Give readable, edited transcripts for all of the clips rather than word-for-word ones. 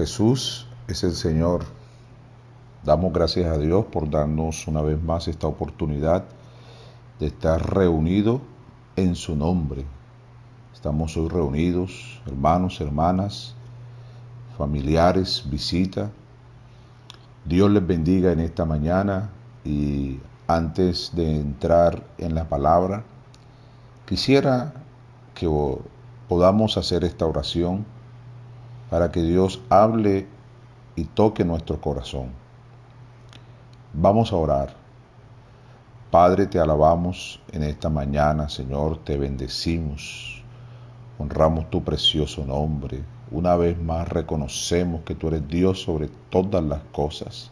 Jesús es el Señor. Damos gracias a Dios por darnos una vez más esta oportunidad de estar reunidos en su nombre. Estamos hoy reunidos, hermanos, hermanas, familiares, visita. Dios les bendiga en esta mañana y antes de entrar en la palabra, quisiera que podamos hacer esta oración para que Dios hable y toque nuestro corazón. Vamos a orar. Padre, te alabamos en esta mañana, Señor, te bendecimos, honramos tu precioso nombre. Una vez más reconocemos que tú eres Dios sobre todas las cosas.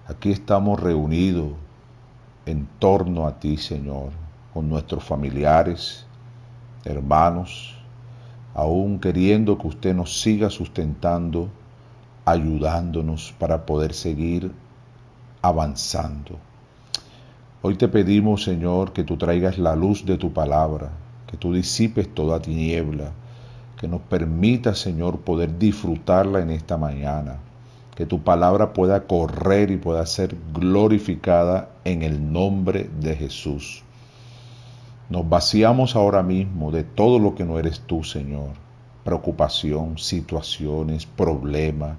Aquí estamos reunidos en torno a ti, Señor, con nuestros familiares, hermanos, aún queriendo que usted nos siga sustentando, ayudándonos para poder seguir avanzando. Hoy te pedimos, Señor, que tú traigas la luz de tu palabra, que tú disipes toda tiniebla, que nos permita, Señor, poder disfrutarla en esta mañana, que tu palabra pueda correr y pueda ser glorificada en el nombre de Jesús. Nos vaciamos ahora mismo de todo lo que no eres tú, Señor. Preocupación, situaciones, problemas.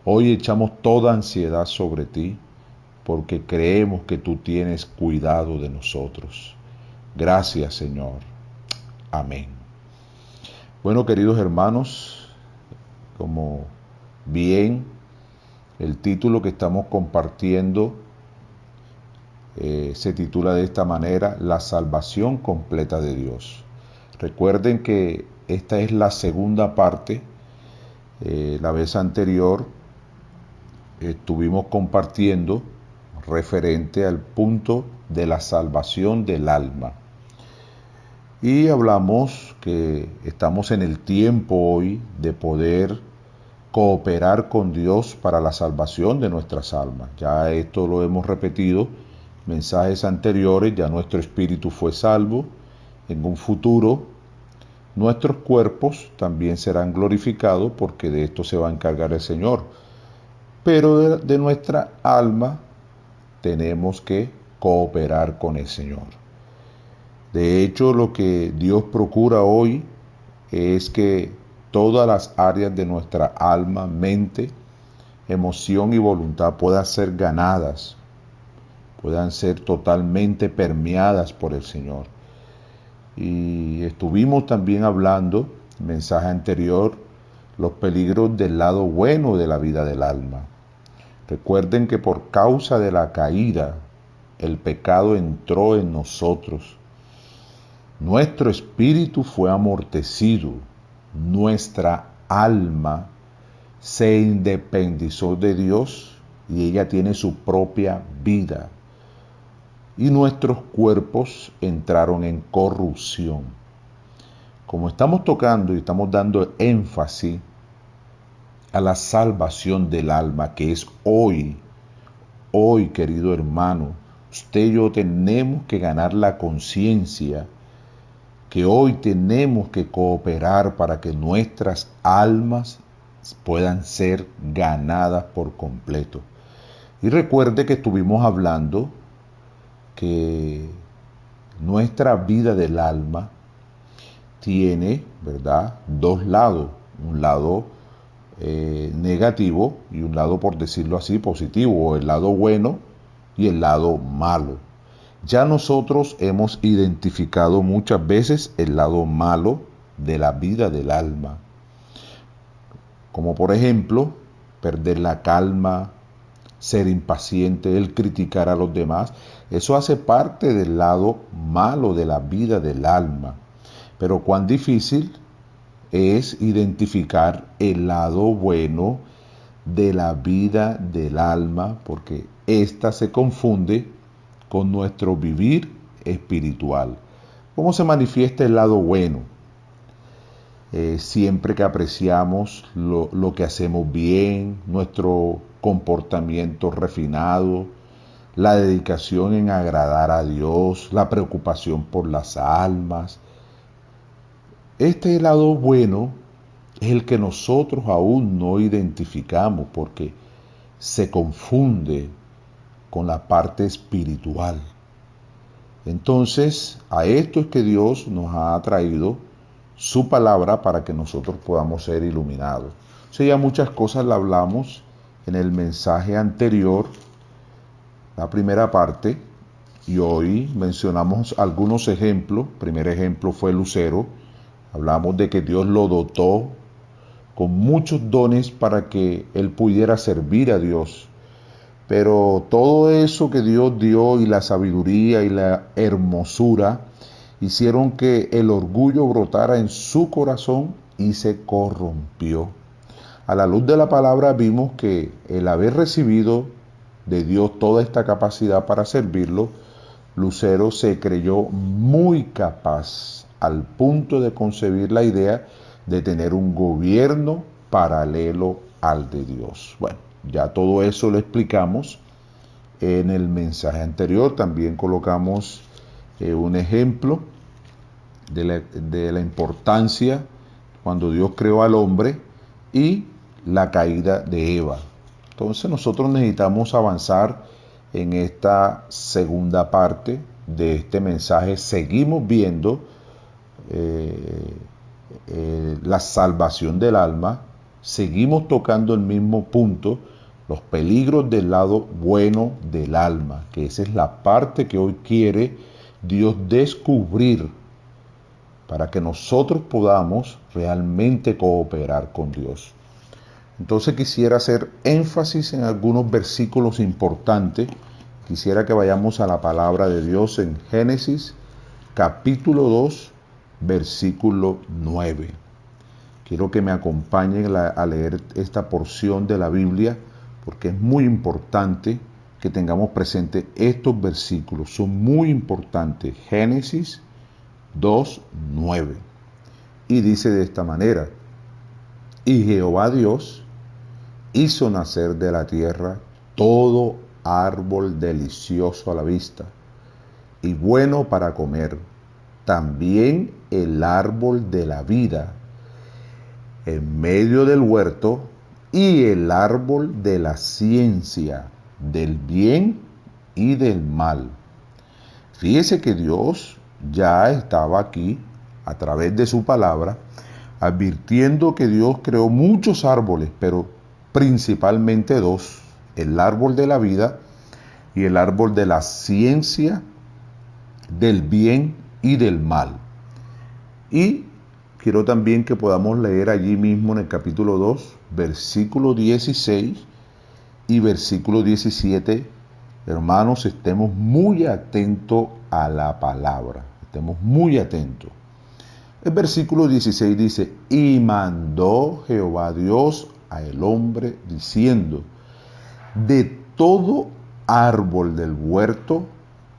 Hoy echamos toda ansiedad sobre ti porque creemos que tú tienes cuidado de nosotros. Gracias, Señor. Amén. Bueno, queridos hermanos, como bien el título que estamos compartiendo se titula de esta manera: La salvación completa de Dios. Recuerden que esta es la segunda parte. La vez anterior estuvimos compartiendo referente al punto de la salvación del alma. Y hablamos que estamos en el tiempo hoy de poder cooperar con Dios para la salvación de nuestras almas. Ya esto lo hemos repetido, mensajes anteriores, ya nuestro espíritu fue salvo. En un futuro, nuestros cuerpos también serán glorificados porque de esto se va a encargar el Señor. Pero de nuestra alma tenemos que cooperar con el Señor. De hecho, lo que Dios procura hoy es que todas las áreas de nuestra alma, mente, emoción y voluntad puedan ser ganadas, puedan ser totalmente permeadas por el Señor. Y estuvimos también hablando, mensaje anterior, los peligros del lado bueno de la vida del alma. Recuerden que por causa de la caída, el pecado entró en nosotros. Nuestro espíritu fue amortecido. Nuestra alma se independizó de Dios y ella tiene su propia vida. Y nuestros cuerpos entraron en corrupción. Como estamos tocando y estamos dando énfasis a la salvación del alma, que es hoy, querido hermano, usted y yo tenemos que ganar la conciencia que hoy tenemos que cooperar para que nuestras almas puedan ser ganadas por completo. Y recuerde que estuvimos hablando que nuestra vida del alma tiene, ¿verdad?, dos lados. Un lado negativo y un lado, por decirlo así, positivo, o el lado bueno y el lado malo. Ya nosotros hemos identificado muchas veces el lado malo de la vida del alma, como por ejemplo perder la calma, ser impaciente, el criticar a los demás. Eso hace parte del lado malo de la vida del alma. Pero cuán difícil es identificar el lado bueno de la vida del alma, porque ésta se confunde con nuestro vivir espiritual. ¿Cómo se manifiesta el lado bueno? Siempre que apreciamos lo que hacemos bien, nuestro comportamiento refinado, la dedicación en agradar a Dios, la preocupación por las almas. Este lado bueno es el que nosotros aún no identificamos porque se confunde con la parte espiritual. Entonces, a esto es que Dios nos ha traído su palabra para que nosotros podamos ser iluminados. O sea, ya muchas cosas la hablamos en el mensaje anterior, la primera parte, y hoy mencionamos algunos ejemplos. El primer ejemplo fue Lucero. Hablamos de que Dios lo dotó con muchos dones para que él pudiera servir a Dios. Pero todo eso que Dios dio y la sabiduría y la hermosura hicieron que el orgullo brotara en su corazón y se corrompió. A la luz de la palabra vimos que el haber recibido de Dios toda esta capacidad para servirlo, Lucero se creyó muy capaz al punto de concebir la idea de tener un gobierno paralelo al de Dios. Bueno, ya todo eso lo explicamos en el mensaje anterior. También colocamos un ejemplo de la importancia cuando Dios creó al hombre y la caída de Eva. Entonces nosotros necesitamos avanzar en esta segunda parte de este mensaje. Seguimos viendo la salvación del alma, seguimos tocando el mismo punto, los peligros del lado bueno del alma, que esa es la parte que hoy quiere Dios descubrir para que nosotros podamos realmente cooperar con Dios. Entonces quisiera hacer énfasis en algunos versículos importantes. Quisiera que vayamos a la palabra de Dios en Génesis capítulo 2, versículo 9. Quiero que me acompañen a leer esta porción de la Biblia porque es muy importante que tengamos presente estos versículos. Son muy importantes. Génesis 2, 9. Y dice de esta manera: y Jehová Dios hizo nacer de la tierra todo árbol delicioso a la vista y bueno para comer, también el árbol de la vida en medio del huerto y el árbol de la ciencia del bien y del mal. Fíjese que Dios ya estaba aquí a través de su palabra advirtiendo que Dios creó muchos árboles, pero principalmente dos: el árbol de la vida y el árbol de la ciencia del bien y del mal. Y quiero también que podamos leer allí mismo en el capítulo 2, versículo 16 y versículo 17. Hermanos, estemos muy atentos a la palabra. Estemos muy atentos. El versículo 16 dice: y mandó Jehová Dios al hombre diciendo: de todo árbol del huerto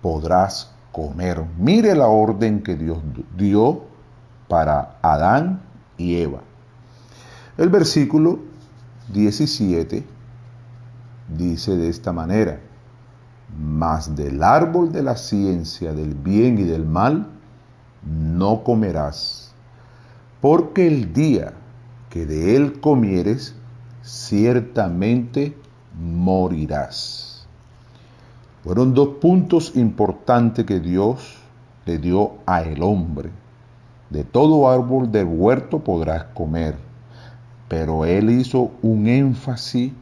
podrás comer. Mire la orden que Dios dio para Adán y Eva. El versículo 17 dice de esta manera: mas del árbol de la ciencia del bien y del mal no comerás, porque el día que de él comieres, ciertamente morirás. Fueron dos puntos importantes que Dios le dio a el hombre. De todo árbol del huerto podrás comer, pero él hizo un énfasis,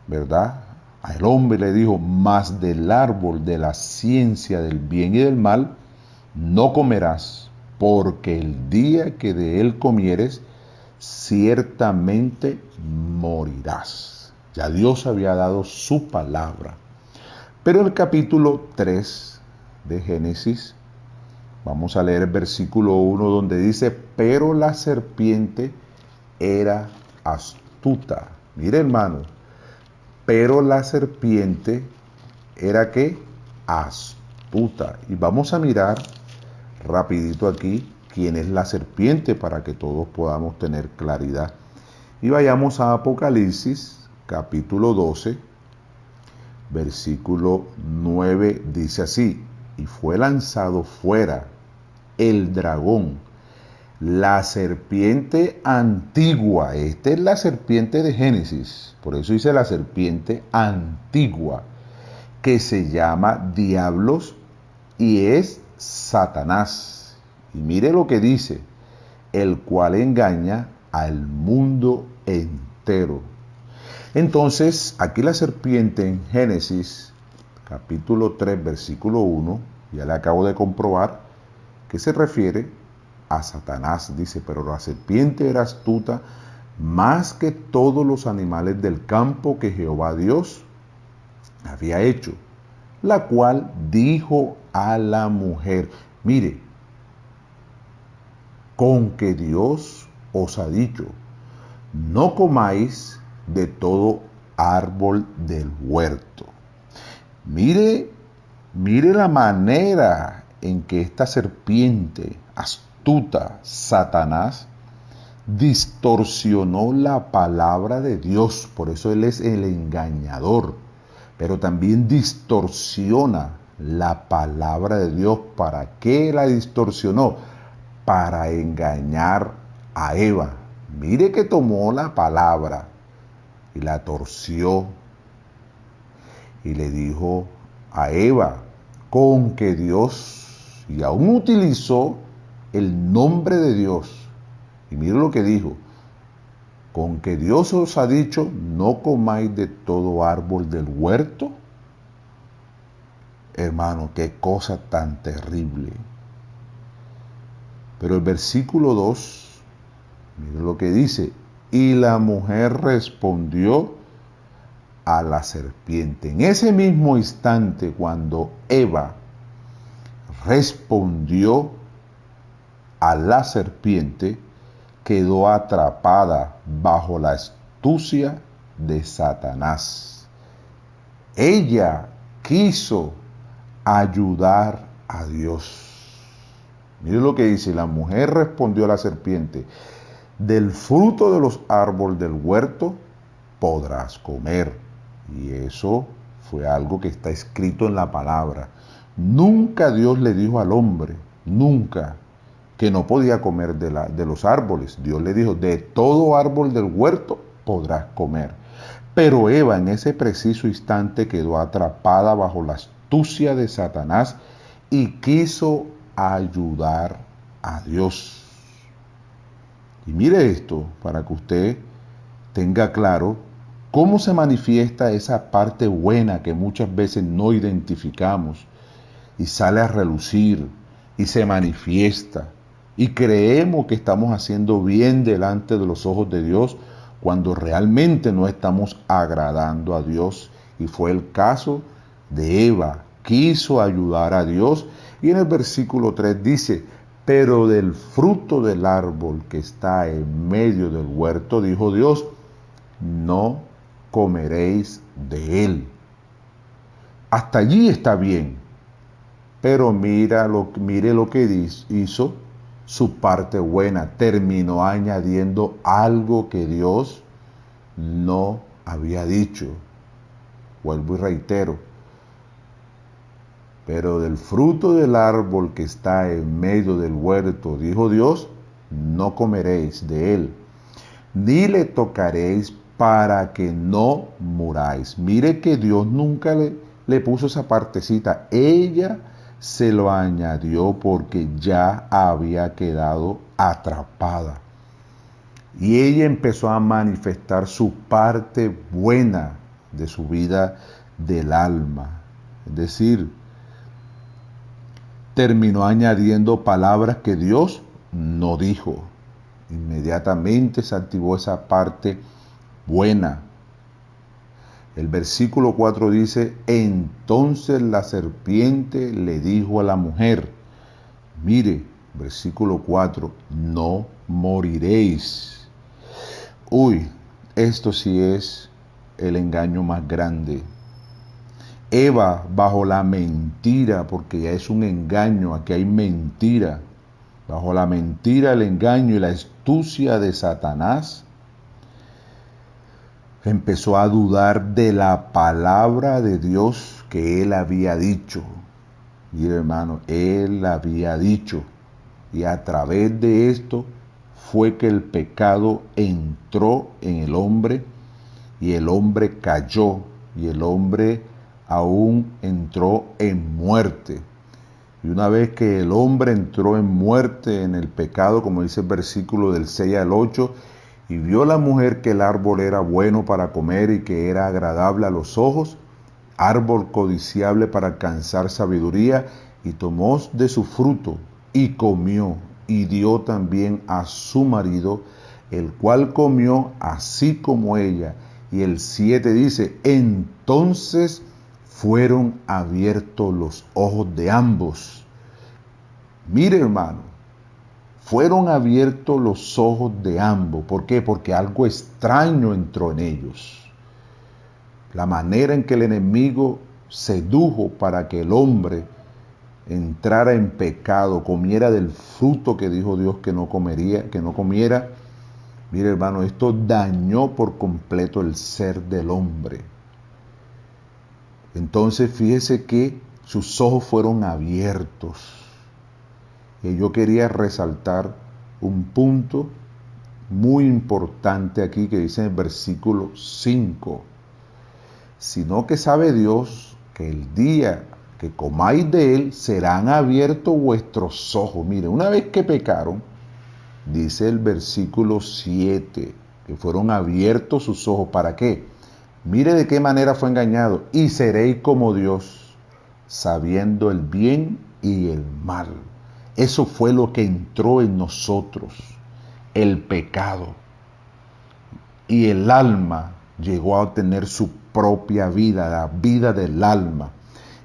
¿verdad? Al hombre le dijo: mas del árbol de la ciencia del bien y del mal no comerás, porque el día que de él comieres, ciertamente morirás. Ya Dios había dado su palabra. Pero el capítulo 3 de Génesis, vamos a leer el versículo 1 donde dice: pero la serpiente era astuta. Mire, hermano, pero la serpiente era ¿qué? Astuta. Y vamos a mirar rapidito aquí quién es la serpiente para que todos podamos tener claridad. Y vayamos a Apocalipsis capítulo 12, versículo 9, dice así: y fue lanzado fuera el dragón, La serpiente antigua, esta es la serpiente de Génesis, por eso dice la serpiente antigua, que se llama Diablos y es Satanás. Y mire lo que dice, el cual engaña al mundo entero. Entonces, aquí la serpiente en Génesis, capítulo 3, versículo 1, ya le acabo de comprobar que se refiere a Satanás. Dice, pero la serpiente era astuta más que todos los animales del campo que Jehová Dios había hecho, la cual dijo a la mujer, mire, con que Dios os ha dicho, no comáis de todo árbol del huerto. Mire la manera en que esta serpiente astuta, Satanás, distorsionó la palabra de Dios. Por eso él es el engañador. Pero también distorsiona la palabra de Dios. ¿Para qué la distorsionó? Para engañar a Eva. Mire que tomó la palabra y la torció y le dijo a Eva, con que Dios, y aún utilizó el nombre de Dios. Y mire lo que dijo, con que Dios os ha dicho, no comáis de todo árbol del huerto. Hermano, qué cosa tan terrible. Pero el versículo 2, mire lo que dice, y la mujer respondió a la serpiente. En ese mismo instante, cuando Eva respondió a la serpiente, quedó atrapada bajo la astucia de Satanás. Ella quiso ayudar a Dios. Mire lo que dice, la mujer respondió a la serpiente, del fruto de los árboles del huerto podrás comer. Y eso fue algo que está escrito en la palabra. Nunca Dios le dijo al hombre, nunca, que no podía comer de los árboles. Dios le dijo, de todo árbol del huerto podrás comer. Pero Eva en ese preciso instante quedó atrapada bajo la astucia de Satanás y quiso ayudar a Dios. Y mire esto, para que usted tenga claro cómo se manifiesta esa parte buena que muchas veces no identificamos y sale a relucir y se manifiesta. Y creemos que estamos haciendo bien delante de los ojos de Dios cuando realmente no estamos agradando a Dios. Y fue el caso de Eva. Quiso ayudar a Dios. Y en el versículo 3 dice, pero del fruto del árbol que está en medio del huerto, dijo Dios, no comeréis de él. Hasta allí está bien. Pero mire lo que hizo su parte buena. Terminó añadiendo algo que Dios no había dicho. Vuelvo y reitero. Pero del fruto del árbol que está en medio del huerto, dijo Dios, no comeréis de él, ni le tocaréis para que no muráis. Mire que Dios nunca le puso esa partecita. Ella se lo añadió porque ya había quedado atrapada. Y ella empezó a manifestar su parte buena de su vida del alma. Es decir, terminó añadiendo palabras que Dios no dijo. Inmediatamente se activó esa parte buena. El versículo 4 dice, entonces la serpiente le dijo a la mujer, mire, versículo 4, no moriréis. Uy, esto sí es el engaño más grande. Eva bajo la mentira, porque ya es un engaño, aquí hay mentira. Bajo la mentira, el engaño y la astucia de Satanás, empezó a dudar de la palabra de Dios que él había dicho. Mire, hermano, él había dicho. Y a través de esto fue que el pecado entró en el hombre y el hombre cayó y el hombre aún entró en muerte. Y una vez que el hombre entró en muerte en el pecado, como dice el versículo del 6 al 8, y vio la mujer que el árbol era bueno para comer y que era agradable a los ojos, árbol codiciable para alcanzar sabiduría, y tomó de su fruto y comió, y dio también a su marido, el cual comió así como ella. Y el 7 dice, entonces fueron abiertos los ojos de ambos. Mire, hermano, fueron abiertos los ojos de ambos. ¿Por qué? Porque algo extraño entró en ellos. La manera en que el enemigo sedujo para que el hombre entrara en pecado, comiera del fruto que dijo Dios que no comiera. Mire, hermano, esto dañó por completo el ser del hombre. Entonces, fíjese que sus ojos fueron abiertos. Y yo quería resaltar un punto muy importante aquí que dice en el versículo 5. Sino que sabe Dios que el día que comáis de él serán abiertos vuestros ojos. Mire, una vez que pecaron, dice el versículo 7, que fueron abiertos sus ojos. ¿Para qué? Mire de qué manera fue engañado. Y seréis como Dios, sabiendo el bien y el mal. Eso fue lo que entró en nosotros, el pecado. Y el alma llegó a tener su propia vida, la vida del alma.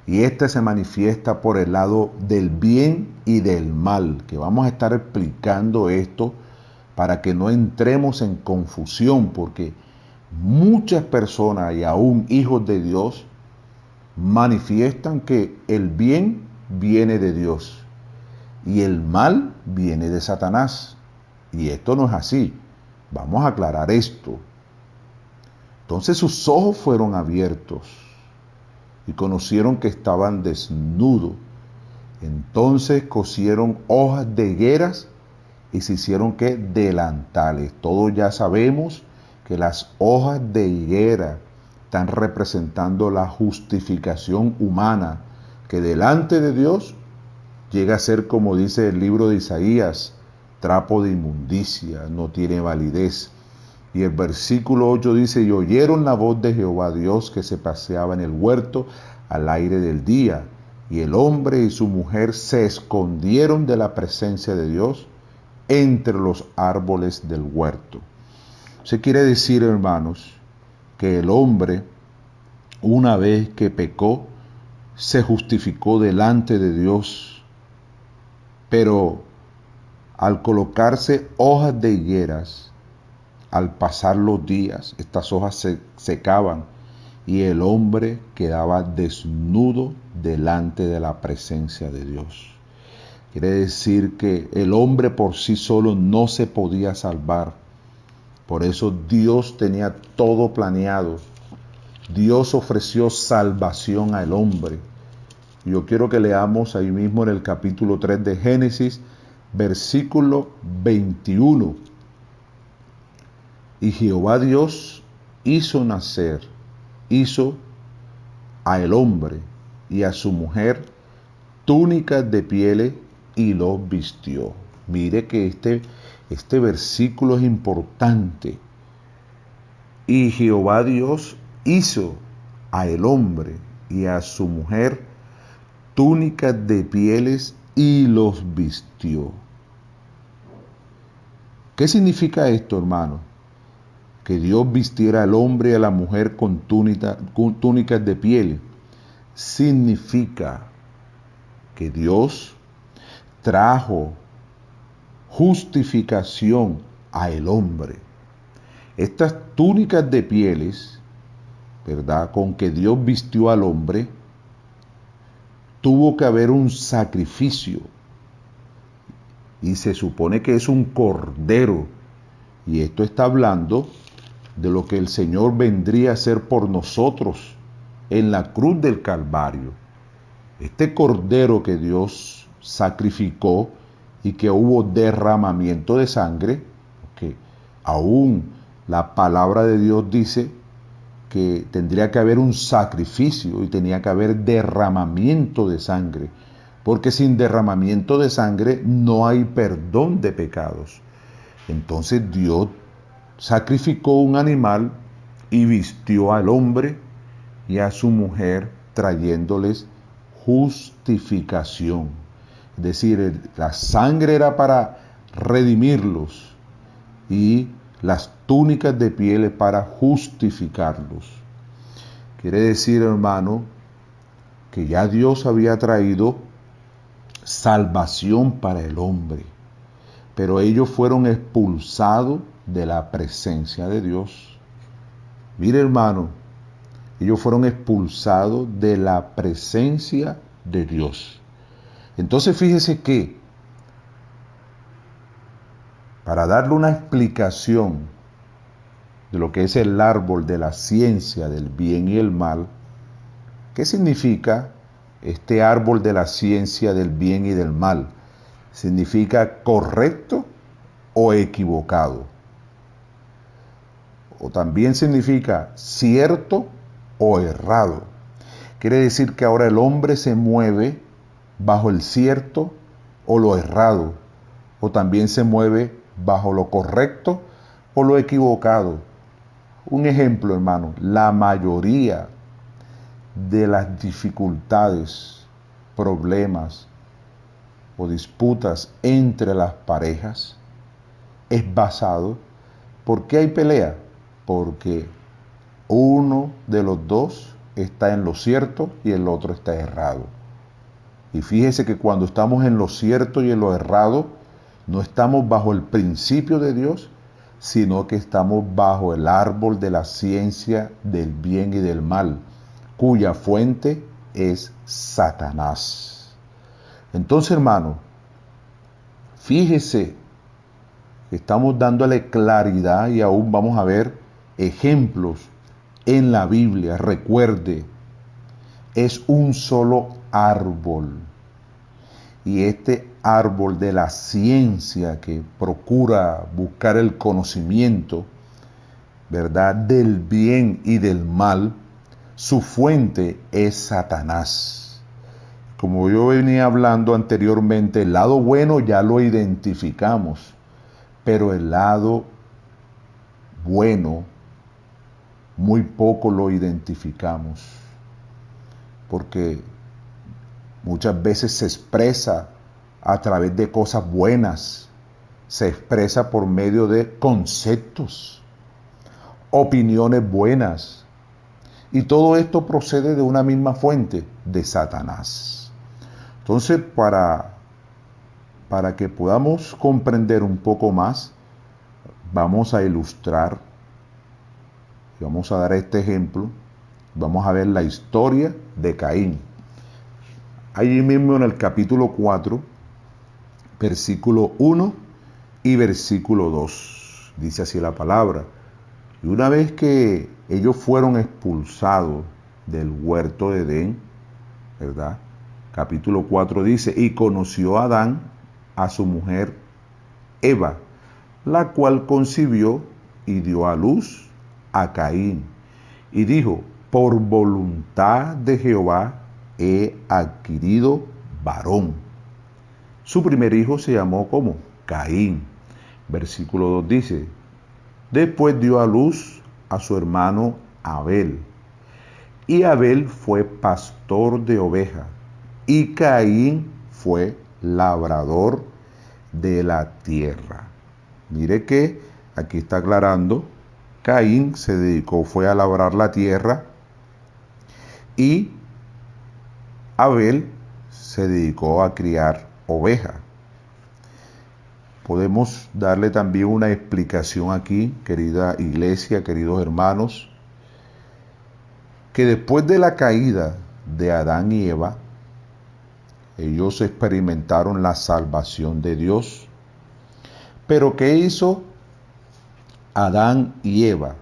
Y este se manifiesta por el lado del bien y del mal, que vamos a estar explicando esto para que no entremos en confusión, porque muchas personas y aún hijos de Dios manifiestan que el bien viene de Dios y el mal viene de Satanás. Y esto no es así. Vamos a aclarar esto. Entonces sus ojos fueron abiertos y conocieron que estaban desnudos. Entonces cosieron hojas de higueras y se hicieron ¿qué? Delantales. Todos ya sabemos que las hojas de higuera están representando la justificación humana, que delante de Dios llega a ser, como dice el libro de Isaías, trapo de inmundicia, no tiene validez. Y el versículo 8 dice, y oyeron la voz de Jehová Dios que se paseaba en el huerto al aire del día, y el hombre y su mujer se escondieron de la presencia de Dios entre los árboles del huerto. Se quiere decir, hermanos, que el hombre, una vez que pecó, se justificó delante de Dios, pero al colocarse hojas de higueras, al pasar los días, estas hojas se secaban y el hombre quedaba desnudo delante de la presencia de Dios. Quiere decir que el hombre por sí solo no se podía salvar. Por eso Dios tenía todo planeado. Dios ofreció salvación al hombre. Yo quiero que leamos ahí mismo en el capítulo 3 de Génesis, versículo 21. Y Jehová Dios hizo a el hombre y a su mujer túnicas de pieles y los vistió. Mire que este versículo es importante. Y Jehová Dios hizo a el hombre y a su mujer túnicas de pieles y los vistió. ¿Qué significa esto, hermano? Que Dios vistiera al hombre y a la mujer con túnicas de piel. Significa que Dios trajo justificación al hombre. Estas túnicas de pieles, ¿verdad?, con que Dios vistió al hombre, tuvo que haber un sacrificio. Y se supone que es un cordero. Y esto está hablando de lo que el Señor vendría a hacer por nosotros en la cruz del Calvario. Este cordero que Dios sacrificó y que hubo derramamiento de sangre, que aún la palabra de Dios dice que tendría que haber un sacrificio y tenía que haber derramamiento de sangre, porque sin derramamiento de sangre no hay perdón de pecados. Entonces Dios sacrificó un animal y vistió al hombre y a su mujer, trayéndoles justificación. Es decir, la sangre era para redimirlos y las túnicas de piel para justificarlos. Quiere decir, hermano, que ya Dios había traído salvación para el hombre, pero ellos fueron expulsados de la presencia de Dios. Mire, hermano, ellos fueron expulsados de la presencia de Dios. Entonces fíjese que, para darle una explicación de lo que es el árbol de la ciencia del bien y el mal, ¿qué significa este árbol de la ciencia del bien y del mal? ¿Significa correcto o equivocado? O también significa cierto o errado. Quiere decir que ahora el hombre se mueve bajo el cierto o lo errado, o también se mueve bajo lo correcto o lo equivocado. Un ejemplo, hermano, la mayoría de las dificultades, problemas o disputas entre las parejas es basado, ¿por qué hay pelea? Porque uno de los dos está en lo cierto y el otro está errado. Y fíjese que cuando estamos en lo cierto y en lo errado, no estamos bajo el principio de Dios, sino que estamos bajo el árbol de la ciencia del bien y del mal, cuya fuente es Satanás. Entonces, hermano, fíjese que estamos dándole claridad y aún vamos a ver ejemplos en la Biblia. Recuerde, es un solo árbol. Y este árbol de la ciencia que procura buscar el conocimiento, ¿verdad?, del bien y del mal, su fuente es Satanás. Como yo venía hablando anteriormente, el lado bueno ya lo identificamos, pero el lado bueno muy poco lo identificamos, porque muchas veces se expresa a través de cosas buenas, se expresa por medio de conceptos, opiniones buenas, y todo esto procede de una misma fuente, de Satanás. Entonces, para que podamos comprender un poco más, vamos a ilustrar, y vamos a dar este ejemplo, vamos a ver la historia de Caín. Allí mismo en el capítulo 4, versículo 1 y versículo 2. Dice así la palabra. Y una vez que ellos fueron expulsados del huerto de Edén, ¿verdad? Capítulo 4 dice, y conoció Adán a su mujer Eva, la cual concibió y dio a luz a Caín. Y dijo, por voluntad de Jehová he adquirido varón. Su primer hijo se llamó como Caín. Versículo 2 dice, después dio a luz a su hermano Abel. Y Abel fue pastor de ovejas. Y Caín fue labrador de la tierra. Mire que aquí está aclarando, Caín se dedicó, fue a labrar la tierra, y Abel se dedicó a criar ovejas. Podemos darle también una explicación aquí, querida iglesia, queridos hermanos, que después de la caída de Adán y Eva, ellos experimentaron la salvación de Dios. Pero ¿qué hizo Adán y Eva?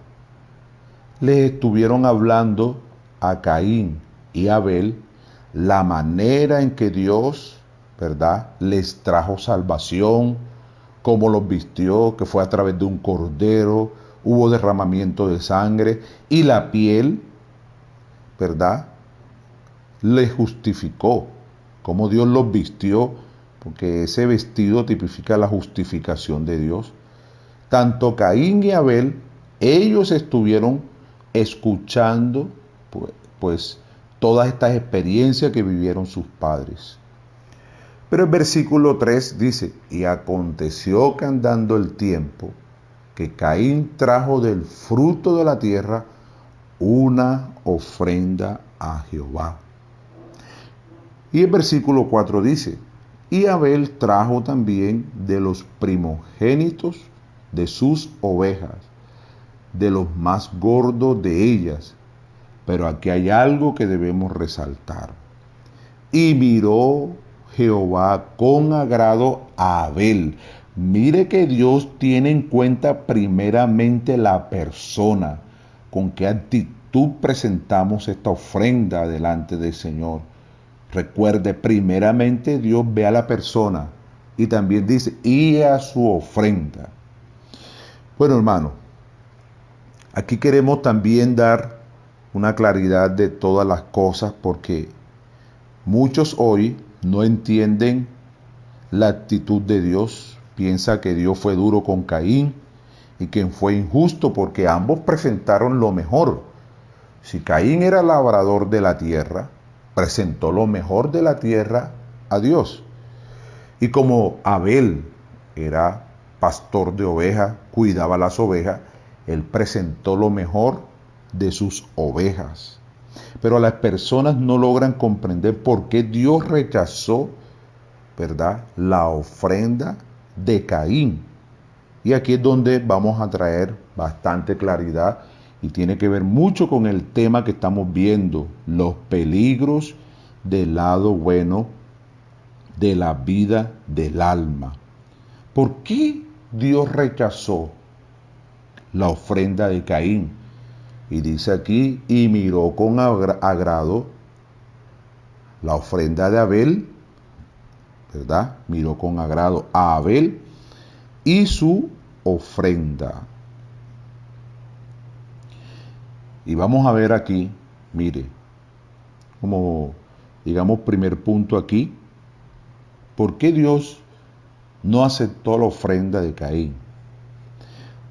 Les estuvieron hablando a Caín y Abel la manera en que Dios ¿verdad? Les trajo salvación, cómo los vistió, que fue a través de un cordero, hubo derramamiento de sangre y la piel, ¿verdad? Les justificó, cómo Dios los vistió, porque ese vestido tipifica la justificación de Dios. Tanto Caín y Abel, ellos estuvieron escuchando, pues todas estas experiencias que vivieron sus padres. Pero el versículo 3 dice, y aconteció que andando el tiempo, que Caín trajo del fruto de la tierra una ofrenda a Jehová. Y el versículo 4 dice, y Abel trajo también de los primogénitos de sus ovejas, de los más gordos de ellas. Pero aquí hay algo que debemos resaltar. Y miró Jehová con agrado a Abel. Mire que Dios tiene en cuenta primeramente la persona, con qué actitud presentamos esta ofrenda delante del Señor. Recuerde, primeramente Dios ve a la persona y también dice, y a su ofrenda. Bueno, hermano, aquí queremos también dar una claridad de todas las cosas porque muchos hoy no entienden la actitud de Dios. Piensa que Dios fue duro con Caín y que fue injusto porque ambos presentaron lo mejor. Si Caín era labrador de la tierra, presentó lo mejor de la tierra a Dios. Y como Abel era pastor de ovejas, cuidaba las ovejas, él presentó lo mejor de sus ovejas. Pero las personas no logran comprender por qué Dios rechazó, ¿verdad?, la ofrenda de Caín. Y aquí es donde vamos a traer bastante claridad y tiene que ver mucho con el tema que estamos viendo, los peligros del lado bueno de la vida del alma. ¿Por qué Dios rechazó la ofrenda de Caín? Y dice aquí, y miró con agrado la ofrenda de Abel, ¿verdad? Miró con agrado a Abel y su ofrenda. Y vamos a ver aquí, mire, como digamos primer punto aquí, ¿por qué Dios no aceptó la ofrenda de Caín?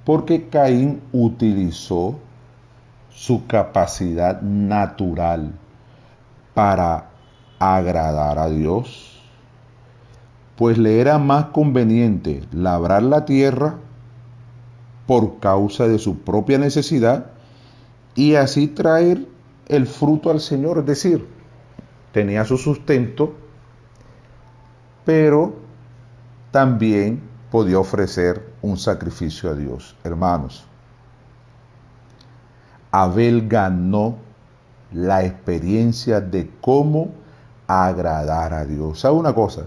Porque Caín utilizó su capacidad natural para agradar a Dios, pues le era más conveniente labrar la tierra por causa de su propia necesidad y así traer el fruto al Señor, es decir, tenía su sustento, pero también podía ofrecer un sacrificio a Dios. Hermanos, Abel ganó la experiencia de cómo agradar a Dios. ¿Sabe una cosa?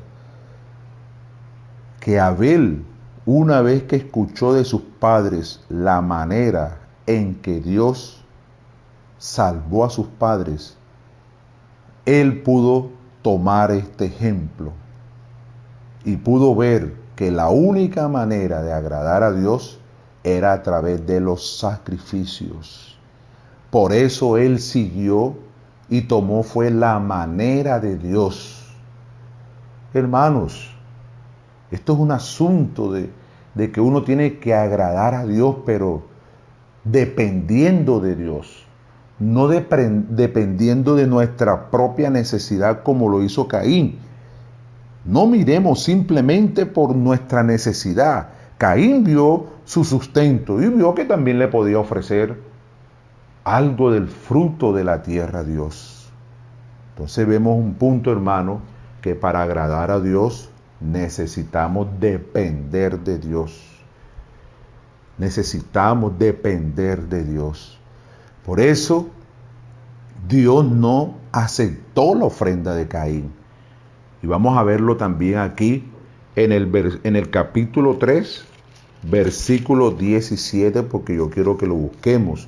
Que Abel, una vez que escuchó de sus padres la manera en que Dios salvó a sus padres, él pudo tomar este ejemplo y pudo ver que la única manera de agradar a Dios era a través de los sacrificios. Por eso él siguió y tomó fue la manera de Dios. Hermanos, esto es un asunto de que uno tiene que agradar a Dios, pero dependiendo de Dios. No dependiendo de nuestra propia necesidad como lo hizo Caín. No miremos simplemente por nuestra necesidad. Caín vio su sustento y vio que también le podía ofrecer algo del fruto de la tierra a Dios. Entonces vemos un punto, hermano, que para agradar a Dios necesitamos depender de Dios. Necesitamos depender de Dios. Por eso, Dios no aceptó la ofrenda de Caín. Y vamos a verlo también aquí en el capítulo 3, versículo 17, porque yo quiero que lo busquemos,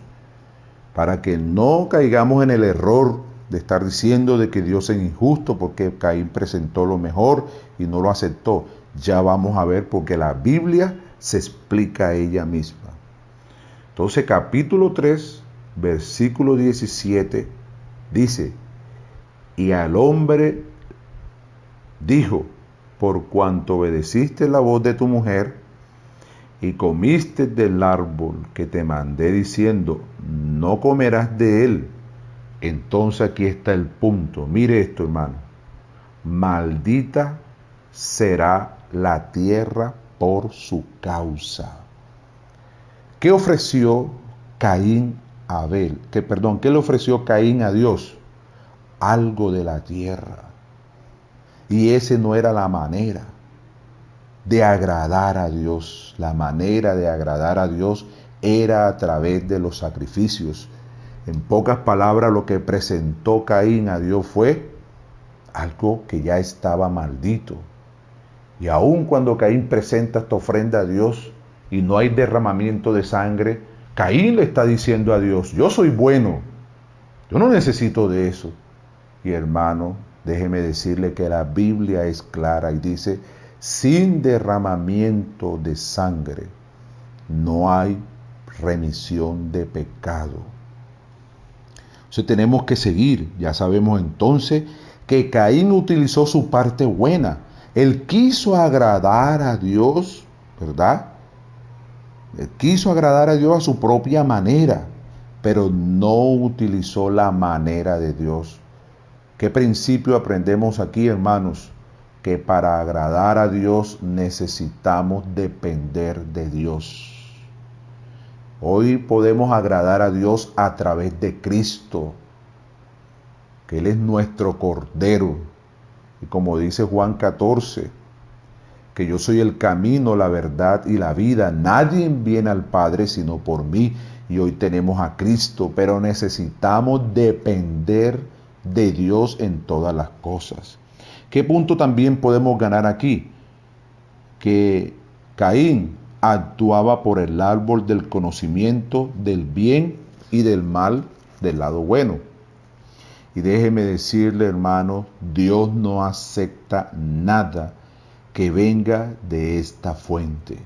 para que no caigamos en el error de estar diciendo de que Dios es injusto porque Caín presentó lo mejor y no lo aceptó. Ya vamos a ver porque la Biblia se explica a ella misma. Entonces, capítulo 3, versículo 17, dice: y al hombre dijo, por cuanto obedeciste la voz de tu mujer y comiste del árbol que te mandé diciendo, no comerás de él. Entonces aquí está el punto. Mire esto, hermano. Maldita será la tierra por su causa. ¿Qué ofreció Caín a Abel? ¿Qué le ofreció Caín a Dios? Algo de la tierra. Y esa no era la manera de agradar a Dios. La manera de agradar a Dios era a través de los sacrificios. En pocas palabras, lo que presentó Caín a Dios fue algo que ya estaba maldito. Y aun cuando Caín presenta esta ofrenda a Dios y no hay derramamiento de sangre, Caín le está diciendo a Dios, yo soy bueno, yo no necesito de eso. Y hermano, déjeme decirle que la Biblia es clara y dice, sin derramamiento de sangre no hay remisión de pecado. Entonces tenemos que seguir. Ya sabemos entonces que Caín utilizó su parte buena. Él quiso agradar a Dios, ¿verdad? Él quiso agradar a Dios a su propia manera, pero no utilizó la manera de Dios. ¿Qué principio aprendemos aquí, hermanos? Que para agradar a Dios necesitamos depender de Dios. Hoy podemos agradar a Dios a través de Cristo, que Él es nuestro Cordero. Y como dice Juan 14, que yo soy el camino, la verdad y la vida. Nadie viene al Padre sino por mí. Y hoy tenemos a Cristo, pero necesitamos depender de Dios en todas las cosas. ¿Qué punto también podemos ganar aquí? Que Caín actuaba por el árbol del conocimiento del bien y del mal del lado bueno. Y déjeme decirle, hermano, Dios no acepta nada que venga de esta fuente.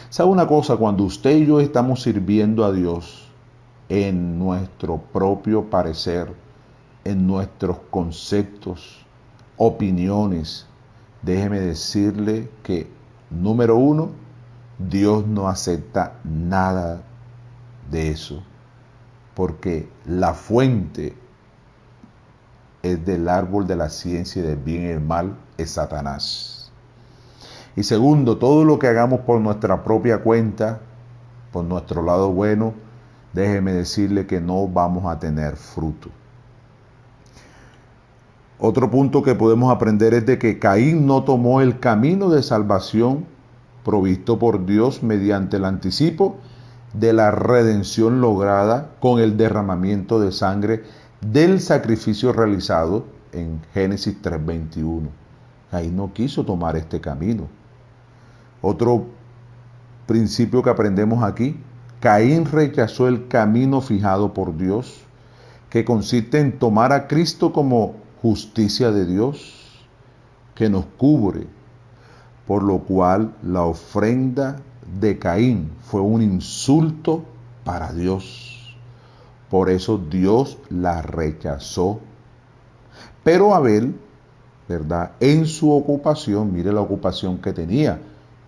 ¿Sabe una cosa? Cuando usted y yo estamos sirviendo a Dios en nuestro propio parecer, en nuestros conceptos, opiniones, déjeme decirle que, número uno, Dios no acepta nada de eso, porque la fuente es del árbol de la ciencia y del bien y el mal, es Satanás. Y segundo, todo lo que hagamos por nuestra propia cuenta, por nuestro lado bueno, déjeme decirle que no vamos a tener fruto. Otro punto que podemos aprender es de que Caín no tomó el camino de salvación provisto por Dios mediante el anticipo de la redención lograda con el derramamiento de sangre del sacrificio realizado en Génesis 3:21. Caín no quiso tomar este camino. Otro principio que aprendemos aquí, Caín rechazó el camino fijado por Dios, que consiste en tomar a Cristo como justicia de Dios, que nos cubre, por lo cual la ofrenda de Caín fue un insulto para Dios. Por eso Dios la rechazó. Pero Abel, ¿verdad? En su ocupación, mire la ocupación que tenía.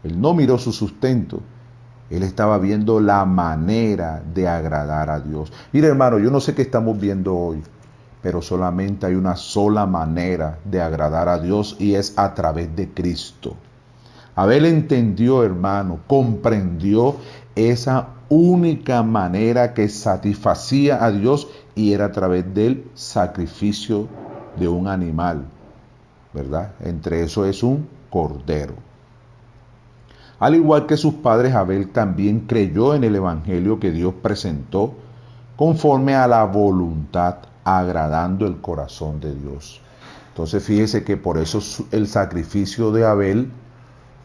Él no miró su sustento. Él estaba viendo la manera de agradar a Dios. Mire, hermano, yo no sé qué estamos viendo hoy, pero solamente hay una sola manera de agradar a Dios y es a través de Cristo. Abel entendió, hermano, comprendió esa única manera que satisfacía a Dios y era a través del sacrificio de un animal, ¿verdad? Entre eso es un cordero. Al igual que sus padres, Abel también creyó en el evangelio que Dios presentó conforme a la voluntad, agradando el corazón de Dios. Entonces fíjese que por eso el sacrificio de Abel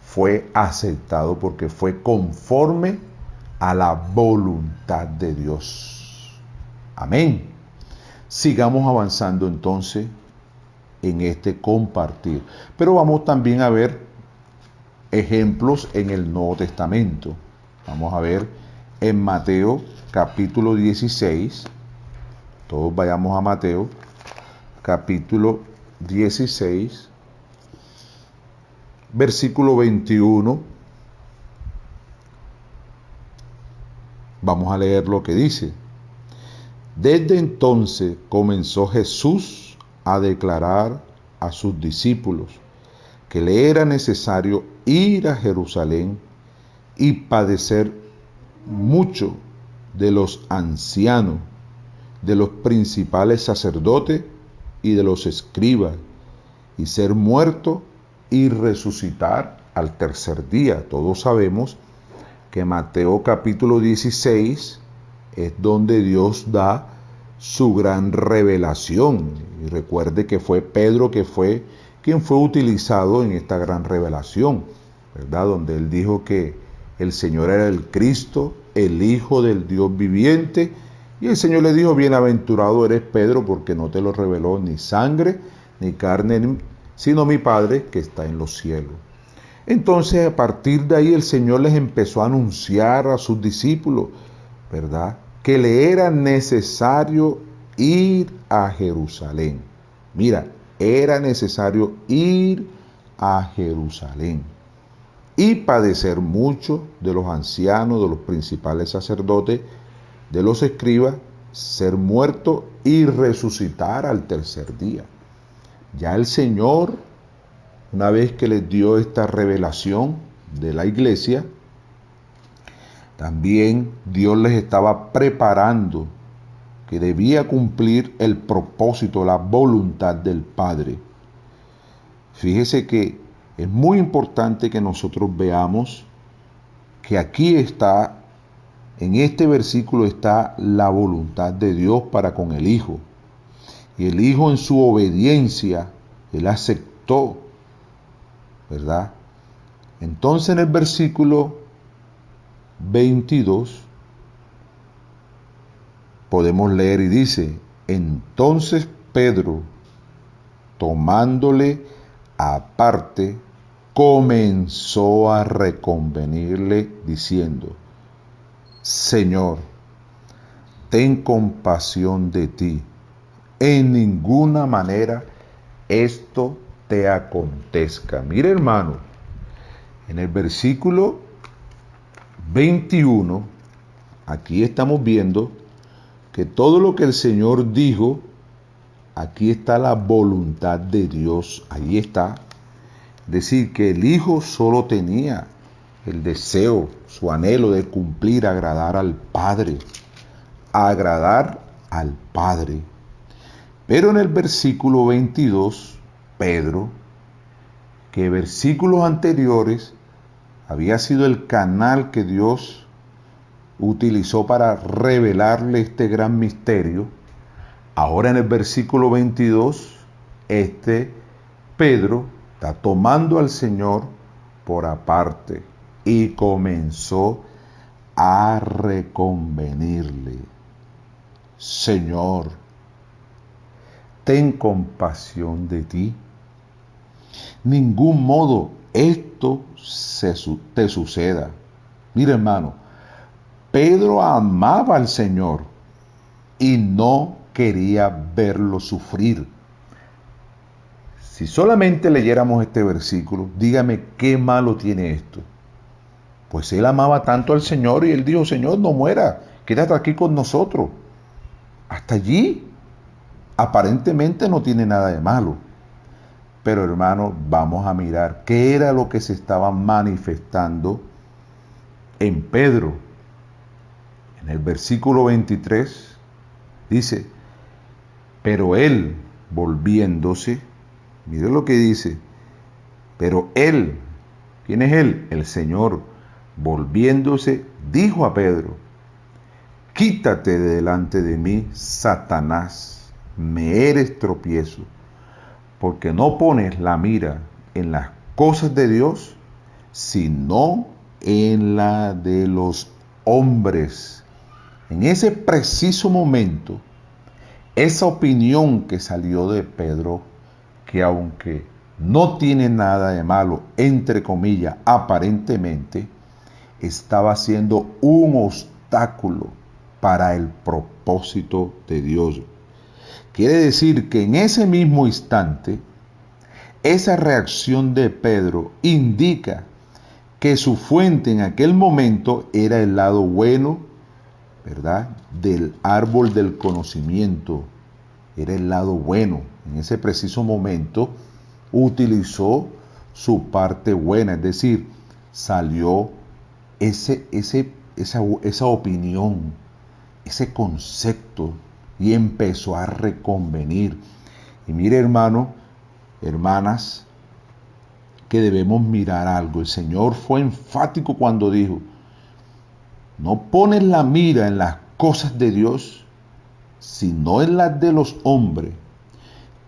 fue aceptado, porque fue conforme a la voluntad de Dios. Amén. Sigamos avanzando entonces en este compartir. Pero vamos también a ver ejemplos en el Nuevo Testamento. Vamos a ver en Mateo capítulo 16. Todos vayamos a Mateo capítulo 16, versículo 21. Vamos a leer lo que dice. Desde entonces comenzó Jesús a declarar a sus discípulos que le era necesario ir a Jerusalén y padecer mucho de los ancianos, de los principales sacerdotes y de los escribas, y ser muerto y resucitar al tercer día. Todos sabemos que Mateo capítulo 16 es donde Dios da su gran revelación. Y recuerde que fue Pedro quien fue utilizado en esta gran revelación, ¿verdad? Donde él dijo que el Señor era el Cristo, el Hijo del Dios viviente. Y el Señor le dijo, bienaventurado eres Pedro, porque no te lo reveló ni sangre ni carne, sino mi Padre que está en los cielos. Entonces, a partir de ahí, el Señor les empezó a anunciar a sus discípulos, ¿verdad?, que le era necesario ir a Jerusalén. Mira, era necesario ir a Jerusalén y padecer mucho de los ancianos, de los principales sacerdotes, de los escribas, ser muerto y resucitar al tercer día. Ya el Señor, una vez que les dio esta revelación de la iglesia, también Dios les estaba preparando que debía cumplir el propósito, la voluntad del Padre. Fíjese que es muy importante que nosotros veamos que aquí está, en este versículo está la voluntad de Dios para con el Hijo. Y el Hijo en su obediencia, Él aceptó, ¿verdad? Entonces en el versículo 22 podemos leer y dice, entonces Pedro, tomándole aparte, comenzó a reconvenirle diciendo, Señor, ten compasión de ti, en ninguna manera esto te acontezca. Mire, hermano, en el versículo 21, aquí estamos viendo que todo lo que el Señor dijo, aquí está la voluntad de Dios, ahí está. Es decir, que el Hijo solo tenía el deseo, su anhelo de cumplir, agradar al Padre. Agradar al Padre. Pero en el versículo 22, Pedro, que versículos anteriores había sido el canal que Dios utilizó para revelarle este gran misterio, ahora en el versículo 22, Pedro está tomando al Señor por aparte y comenzó a reconvenirle. Señor, ten compasión de ti. Ningún modo esto te suceda. Mira, hermano, Pedro amaba al Señor y no quería verlo sufrir. Si solamente leyéramos este versículo, dígame qué malo tiene esto. Pues él amaba tanto al Señor y él dijo, Señor, no muera, quédate aquí con nosotros. Hasta allí, aparentemente no tiene nada de malo. Pero hermano, vamos a mirar qué era lo que se estaba manifestando en Pedro. En el versículo 23 dice, pero él, volviéndose, mire lo que dice, pero él, ¿quién es él? El Señor, volviéndose, dijo a Pedro, quítate de delante de mí, Satanás, me eres tropiezo, porque no pones la mira en las cosas de Dios, sino en la de los hombres. En ese preciso momento, esa opinión que salió de Pedro, que aunque no tiene nada de malo, entre comillas, aparentemente, estaba siendo un obstáculo para el propósito de Dios. Quiere decir que en ese mismo instante, esa reacción de Pedro indica que su fuente en aquel momento era el lado bueno, ¿verdad?, del árbol del conocimiento. Era el lado bueno. En ese preciso momento utilizó su parte buena, es decir, salió esa opinión, ese concepto, y empezó a reconvenir. Y mire, hermano, hermanas, que debemos mirar algo. El Señor fue enfático cuando dijo: no pones la mira en las cosas de Dios, sino en las de los hombres.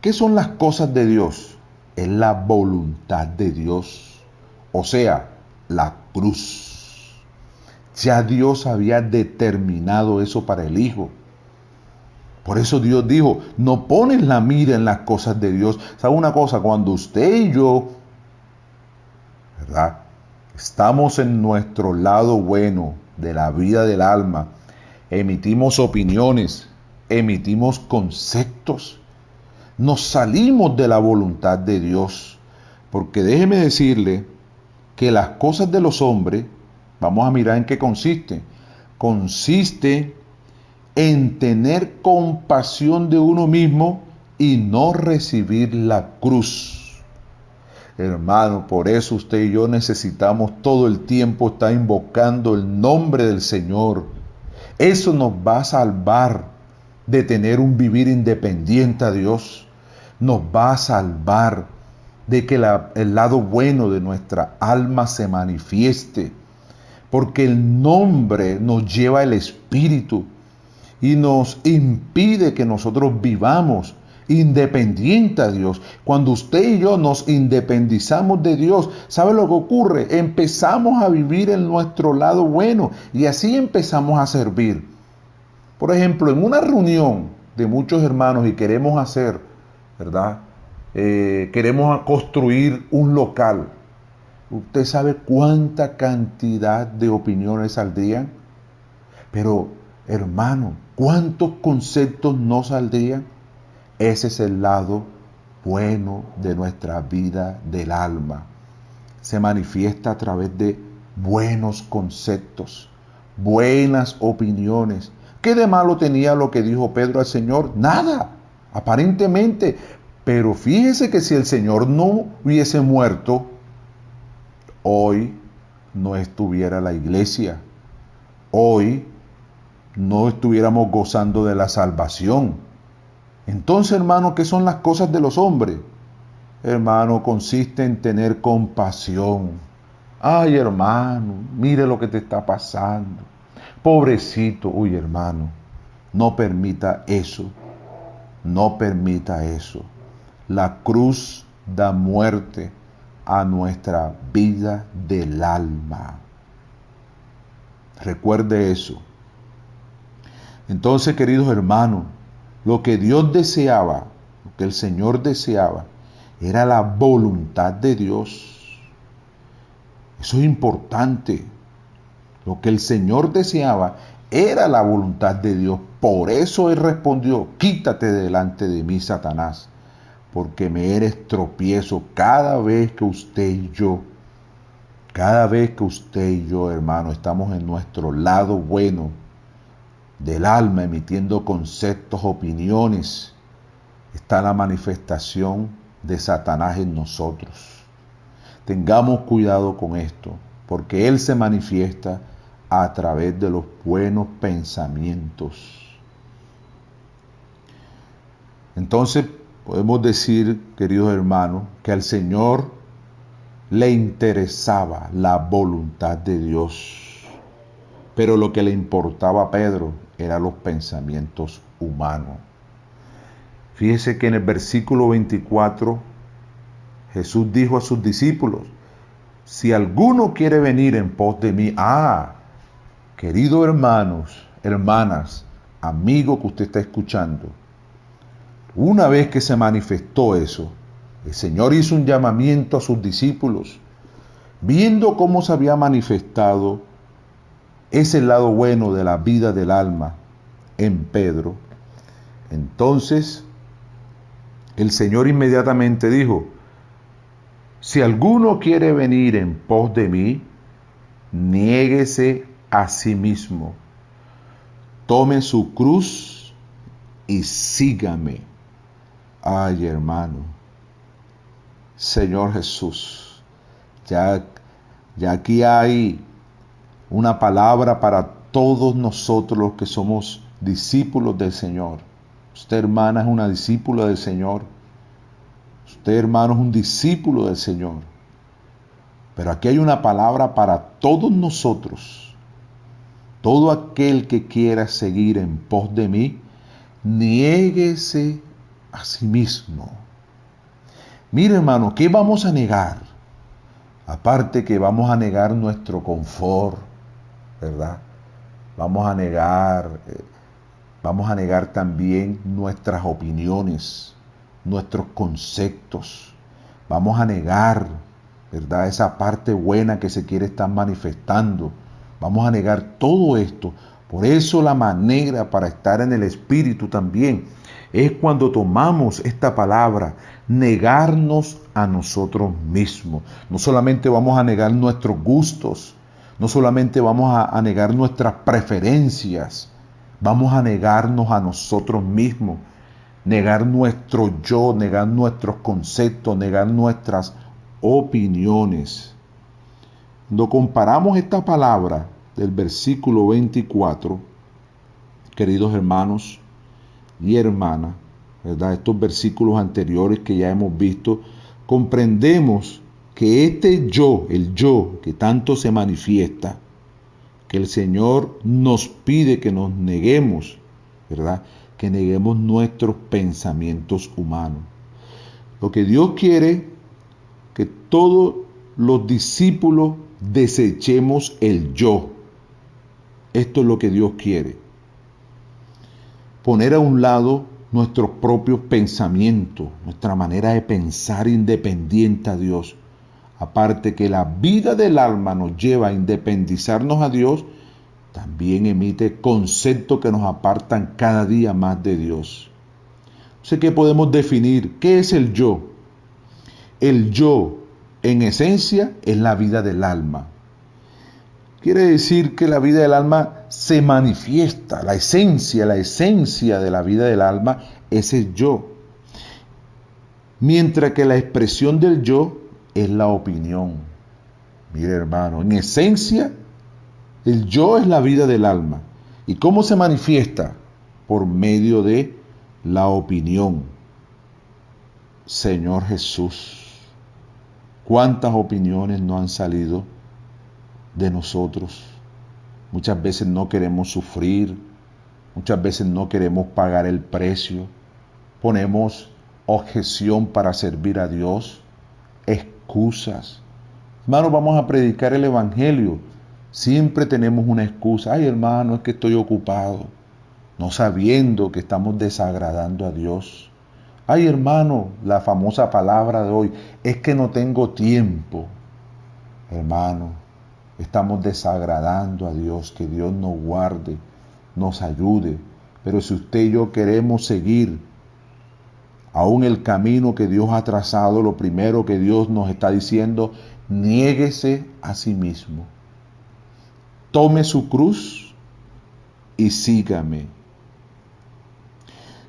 ¿Qué son las cosas de Dios? Es la voluntad de Dios, o sea, la cruz. Ya Dios había determinado eso para el Hijo. Por eso Dios dijo: no pones la mira en las cosas de Dios. ¿Sabe una cosa? Cuando usted y yo, ¿verdad?, estamos en nuestro lado bueno de la vida del alma, emitimos opiniones, emitimos conceptos, nos salimos de la voluntad de Dios. Porque déjeme decirle que las cosas de los hombres, vamos a mirar en qué consiste. Consiste en tener compasión de uno mismo y no recibir la cruz. Hermano, por eso usted y yo necesitamos todo el tiempo estar invocando el nombre del Señor. Eso nos va a salvar de tener un vivir independiente a Dios. Nos va a salvar de que el lado bueno de nuestra alma se manifieste. Porque el nombre nos lleva el Espíritu y nos impide que nosotros vivamos independiente a Dios. Cuando usted y yo nos independizamos de Dios, ¿sabe lo que ocurre? Empezamos a vivir en nuestro lado bueno y así empezamos a servir. Por ejemplo, en una reunión de muchos hermanos y queremos hacer, ¿verdad?, queremos construir un local. ¿Usted sabe cuánta cantidad de opiniones saldrían? Pero, hermano, ¿cuántos conceptos no saldrían? Ese es el lado bueno de nuestra vida del alma. Se manifiesta a través de buenos conceptos, buenas opiniones. ¿Qué de malo tenía lo que dijo Pedro al Señor? Nada, aparentemente. Pero fíjese que si el Señor no hubiese muerto, hoy no estuviera la iglesia. Hoy no estuviéramos gozando de la salvación. Entonces, hermano, ¿qué son las cosas de los hombres? Hermano, consiste en tener compasión. Ay, hermano, mire lo que te está pasando. Pobrecito. Uy, hermano, no permita eso. No permita eso. La cruz da muerte a nuestra vida del alma. Recuerde eso. Entonces, queridos hermanos, lo que Dios deseaba, lo que el Señor deseaba, era la voluntad de Dios. Eso es importante. Lo que el Señor deseaba era la voluntad de Dios. Por eso Él respondió: quítate de delante de mí, Satanás, porque me eres tropiezo cada vez que usted y yo, hermano, estamos en nuestro lado bueno del alma, emitiendo conceptos, opiniones, está la manifestación de Satanás en nosotros. Tengamos cuidado con esto, porque él se manifiesta a través de los buenos pensamientos. Entonces, podemos decir, queridos hermanos, que al Señor le interesaba la voluntad de Dios, pero lo que le importaba a Pedro eran los pensamientos humanos. Fíjese que en el versículo 24 Jesús dijo a sus discípulos: si alguno quiere venir en pos de mí, queridos hermanos, hermanas, amigo que usted está escuchando, Una vez que se manifestó eso, el Señor hizo un llamamiento a sus discípulos, viendo cómo se había manifestado ese lado bueno de la vida del alma en Pedro. Entonces, el Señor inmediatamente dijo: si alguno quiere venir en pos de mí, niéguese a sí mismo, tome su cruz y sígame. Ay, hermano, Señor Jesús, ya aquí hay una palabra para todos nosotros los que somos discípulos del Señor. Usted, hermana, es una discípula del Señor. Usted, hermano, es un discípulo del Señor. Pero aquí hay una palabra para todos nosotros. Todo aquel que quiera seguir en pos de mí, niéguese a sí mismo. Mire, hermano, ¿qué vamos a negar? Aparte que vamos a negar nuestro confort, ¿verdad? Vamos a negar también nuestras opiniones, nuestros conceptos. Vamos a negar, ¿verdad?, esa parte buena que se quiere estar manifestando. Vamos a negar todo esto. Por eso la manera para estar en el Espíritu también es cuando tomamos esta palabra, negarnos a nosotros mismos. No solamente vamos a negar nuestros gustos, no solamente vamos a negar nuestras preferencias, vamos a negarnos a nosotros mismos, negar nuestro yo, negar nuestros conceptos, negar nuestras opiniones. Cuando comparamos esta palabra del versículo 24, queridos hermanos y hermanas, ¿verdad?, estos versículos anteriores que ya hemos visto, comprendemos que este yo, el yo que tanto se manifiesta, que el Señor nos pide que nos neguemos, ¿verdad?, que neguemos nuestros pensamientos humanos. Lo que Dios quiere, que todos los discípulos desechemos el yo. Esto es lo que Dios quiere. Poner a un lado nuestros propios pensamientos, nuestra manera de pensar independiente a Dios. Aparte que la vida del alma nos lleva a independizarnos a Dios, también emite conceptos que nos apartan cada día más de Dios. Sé que podemos definir qué es el yo. El yo, en esencia, es la vida del alma. Quiere decir que la vida del alma se manifiesta, la esencia de la vida del alma es el yo. Mientras que la expresión del yo es la opinión. Mire, hermano, en esencia, el yo es la vida del alma. ¿Y cómo se manifiesta? Por medio de la opinión. Señor Jesús, ¿cuántas opiniones no han salido de nosotros? Muchas veces no queremos sufrir, muchas veces no queremos pagar el precio, ponemos objeción para servir a Dios, excusas. Hermanos, vamos a predicar el Evangelio. Siempre tenemos una excusa. Ay, hermano, es que estoy ocupado, no sabiendo que estamos desagradando a Dios. Ay, hermano, la famosa palabra de hoy, es que no tengo tiempo. Hermano, estamos desagradando a Dios. Que Dios nos guarde, nos ayude. Pero si usted y yo queremos seguir aún el camino que Dios ha trazado, lo primero que Dios nos está diciendo: niéguese a sí mismo, tome su cruz y sígame.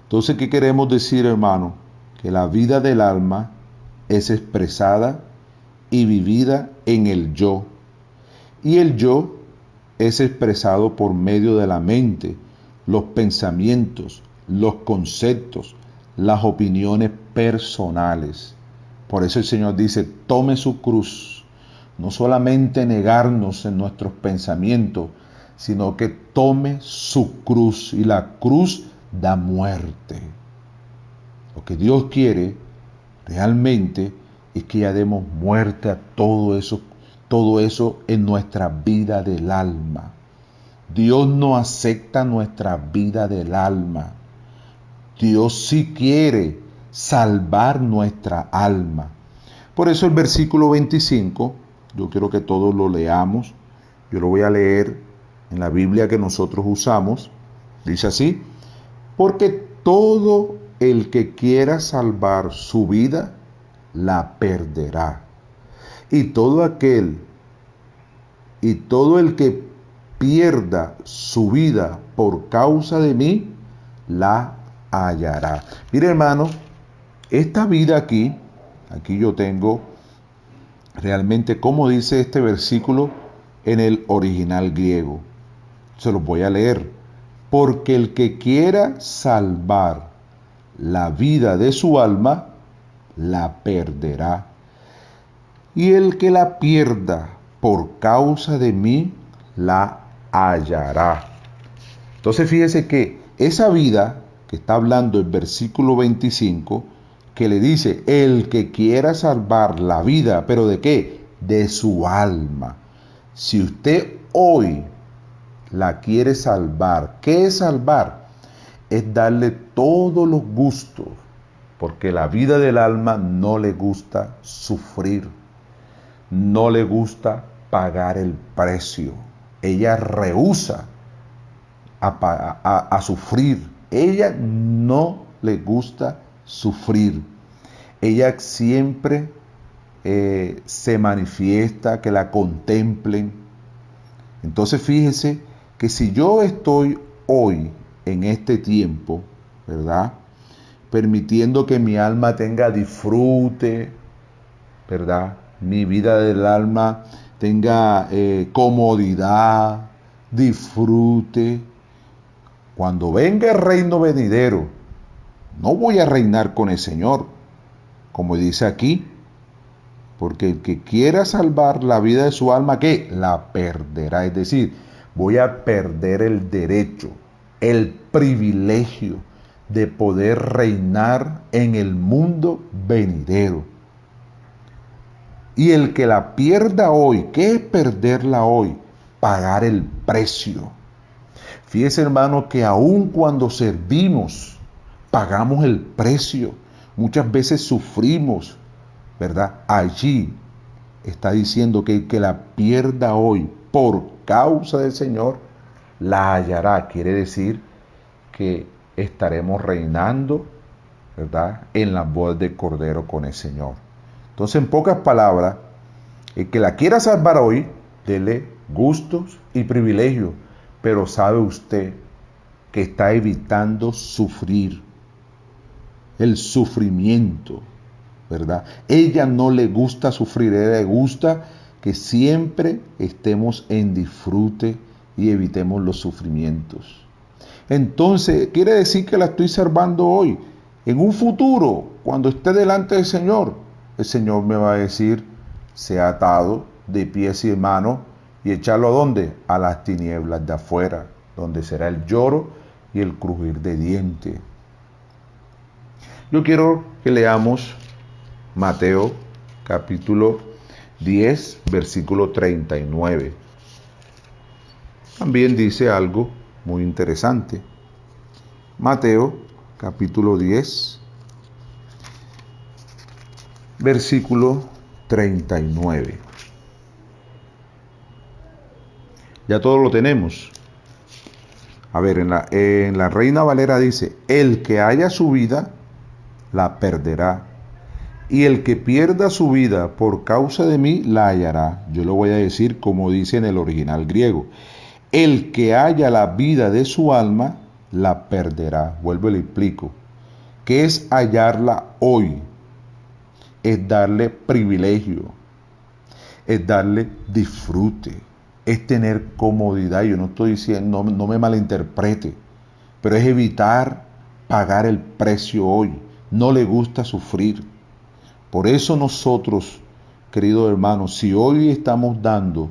Entonces, ¿qué queremos decir, hermano? Que la vida del alma es expresada y vivida en el yo. Y el yo es expresado por medio de la mente, los pensamientos, los conceptos, las opiniones personales. Por eso el Señor dice: tome su cruz. No solamente negarnos en nuestros pensamientos, sino que tome su cruz. Y la cruz da muerte. Lo que Dios quiere realmente es que ya demos muerte a todo eso en nuestra vida del alma. Dios no acepta nuestra vida del alma. Dios sí quiere salvar nuestra alma. Por eso el versículo 25, yo quiero que todos lo leamos. Yo lo voy a leer en la Biblia que nosotros usamos. Dice así: porque todo el que quiera salvar su vida, la perderá. Y todo el que pierda su vida por causa de mí, la hallará. Mire, hermano, esta vida aquí yo tengo realmente cómo dice este versículo en el original griego. Se los voy a leer. Porque el que quiera salvar la vida de su alma, la perderá. Y el que la pierda por causa de mí, la hallará. Entonces fíjese que esa vida que está hablando el versículo 25, que le dice, el que quiera salvar la vida, ¿pero de qué? De su alma. Si usted hoy la quiere salvar, ¿qué es salvar? Es darle todos los gustos, porque la vida del alma no le gusta sufrir, no le gusta pagar el precio. Ella rehúsa a sufrir. Ella no le gusta sufrir. Ella siempre se manifiesta, que la contemplen. Entonces fíjese que si yo estoy hoy en este tiempo, ¿verdad?, permitiendo que mi alma tenga disfrute, ¿verdad?, mi vida del alma tenga comodidad, disfrute. Cuando venga el reino venidero, no voy a reinar con el Señor, como dice aquí, porque el que quiera salvar la vida de su alma, ¿qué? La perderá. Es decir, voy a perder el derecho, el privilegio de poder reinar en el mundo venidero. Y el que la pierda hoy, ¿qué es perderla hoy? Pagar el precio. Fíjese, hermano, que aun cuando servimos, pagamos el precio. Muchas veces sufrimos, ¿verdad? Allí está diciendo que el que la pierda hoy por causa del Señor, la hallará. Quiere decir que estaremos reinando, ¿verdad?, en las bodas del Cordero con el Señor. Entonces, en pocas palabras, el que la quiera salvar hoy, dele gustos y privilegios, pero sabe usted que está evitando sufrir, el sufrimiento, ¿verdad? Ella no le gusta sufrir, ella le gusta que siempre estemos en disfrute y evitemos los sufrimientos. Entonces, quiere decir que la estoy salvando hoy. En un futuro, cuando esté delante del Señor, el Señor me va a decir, sea atado de pies y de manos y echarlo ¿a dónde? A las tinieblas de afuera, donde será el lloro y el crujir de dientes. Yo quiero que leamos Mateo capítulo 10, versículo 39. También dice algo muy interesante. Mateo capítulo 10, versículo 39. Ya todo lo tenemos. A ver, en la Reina Valera dice, el que haya su vida, la perderá. Y el que pierda su vida por causa de mí, la hallará. Yo lo voy a decir como dice en el original griego. El que haya la vida de su alma, la perderá. Vuelvo y le explico. ¿Qué es hallarla hoy? Es darle privilegio, es darle disfrute, es tener comodidad. Yo no estoy diciendo, no me malinterprete, pero es evitar pagar el precio hoy. No le gusta sufrir. Por eso nosotros, queridos hermanos, si hoy estamos dando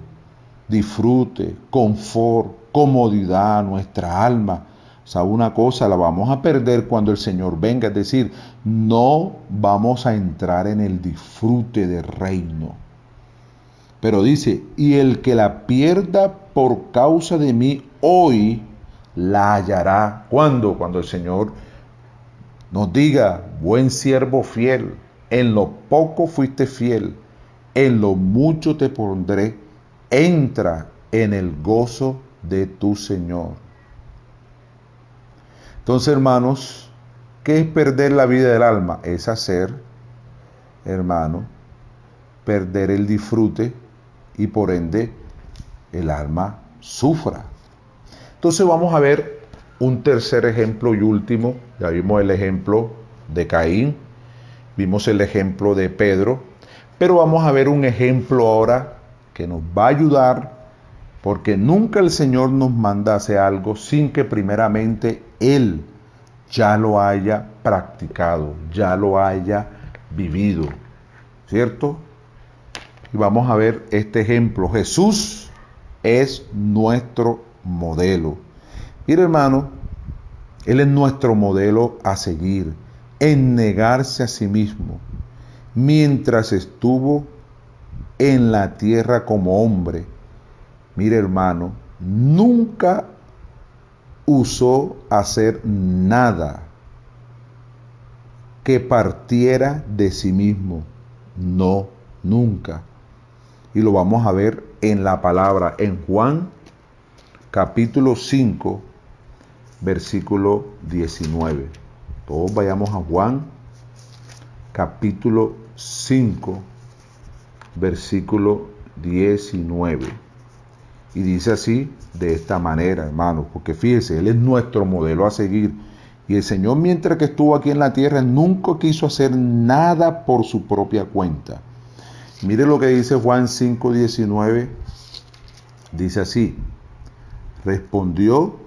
disfrute, confort, comodidad a nuestra alma, ¿sabe una cosa? La vamos a perder cuando el Señor venga. Es decir, no vamos a entrar en el disfrute del reino. Pero dice, y el que la pierda por causa de mí, hoy la hallará. ¿Cuándo? Cuando el Señor nos diga: buen siervo fiel, en lo poco fuiste fiel, en lo mucho te pondré, entra en el gozo de tu Señor. Entonces, hermanos, ¿qué es perder la vida del alma? Es hacer, hermano, perder el disfrute y por ende el alma sufra. Entonces vamos a ver un tercer ejemplo y último. Ya vimos el ejemplo de Caín, vimos el ejemplo de Pedro, pero vamos a ver un ejemplo ahora que nos va a ayudar, porque nunca el Señor nos manda a hacer algo sin que primeramente Él ya lo haya practicado, ya lo haya vivido, ¿cierto? Y vamos a ver este ejemplo. Jesús es nuestro modelo. Mira, hermano, Él es nuestro modelo a seguir en negarse a sí mismo. Mientras estuvo en la tierra como hombre, mire, hermano, nunca usó hacer nada que partiera de sí mismo. No, nunca. Y lo vamos a ver en la palabra, en Juan capítulo 5, versículo 19. Todos vayamos a Juan capítulo 5, versículo 19. Y dice así, de esta manera, hermanos, porque fíjese, Él es nuestro modelo a seguir. Y el Señor, mientras que estuvo aquí en la tierra, nunca quiso hacer nada por su propia cuenta. Mire lo que dice Juan 5:19. Dice así: respondió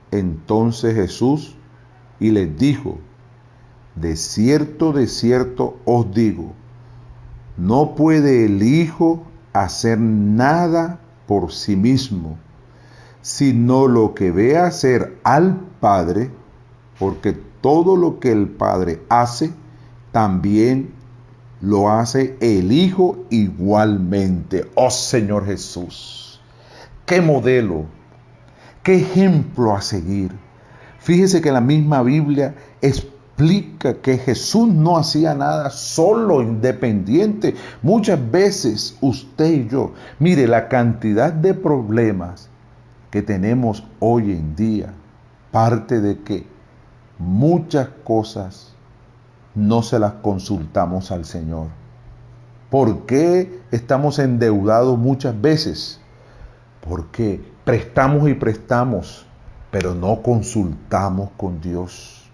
entonces Jesús y les dijo: de cierto os digo, no puede el Hijo hacer nada por sí mismo, sino lo que ve hacer al Padre, porque todo lo que el Padre hace, también lo hace el Hijo igualmente. Oh Señor Jesús, qué modelo, qué ejemplo a seguir. Fíjese que la misma Biblia explica que Jesús no hacía nada solo, independiente. Muchas veces usted y yo, mire la cantidad de problemas que tenemos hoy en día, parte de que muchas cosas no se las consultamos al Señor. ¿Por qué estamos endeudados muchas veces? Porque prestamos y prestamos, pero no consultamos con Dios.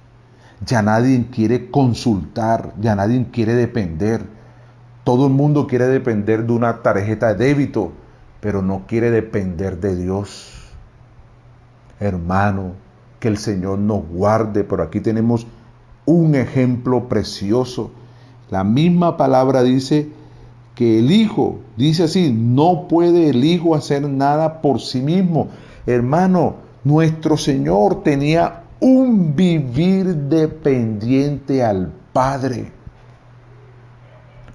Ya nadie quiere consultar, ya nadie quiere depender. Todo el mundo quiere depender de una tarjeta de débito, pero no quiere depender de Dios. Hermano, que el Señor nos guarde, pero aquí tenemos un ejemplo precioso. La misma palabra dice que el Hijo, dice así, no puede el Hijo hacer nada por sí mismo. Hermano, nuestro Señor tenía un vivir dependiente al Padre.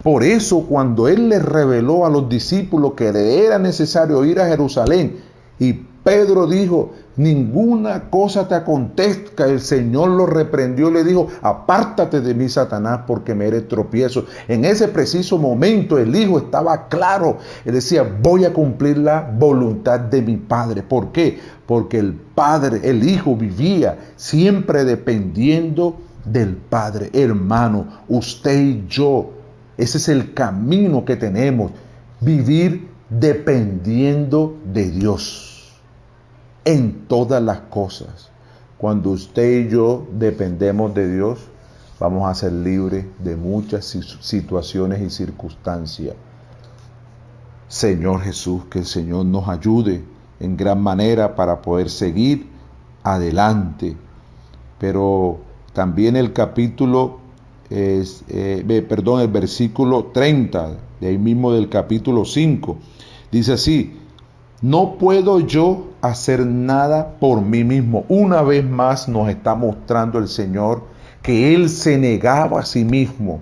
Por eso, cuando Él les reveló a los discípulos que le era necesario ir a Jerusalén, y Pedro dijo: ninguna cosa te acontezca, el Señor lo reprendió y le dijo: apártate de mí, Satanás, porque me eres tropiezo. En ese preciso momento el Hijo estaba claro. Él decía: voy a cumplir la voluntad de mi Padre. ¿Por qué? Porque el Padre, el Hijo vivía siempre dependiendo del Padre. Hermano, usted y yo, ese es el camino que tenemos, vivir dependiendo de Dios en todas las cosas. Cuando usted y yo dependemos de Dios, vamos a ser libres de muchas situaciones y circunstancias. Señor Jesús, que el Señor nos ayude en gran manera para poder seguir adelante. Pero también el el versículo 30, de ahí mismo del capítulo 5, dice así: no puedo yo hacer nada por mí mismo. Una vez más nos está mostrando el Señor que Él se negaba a sí mismo.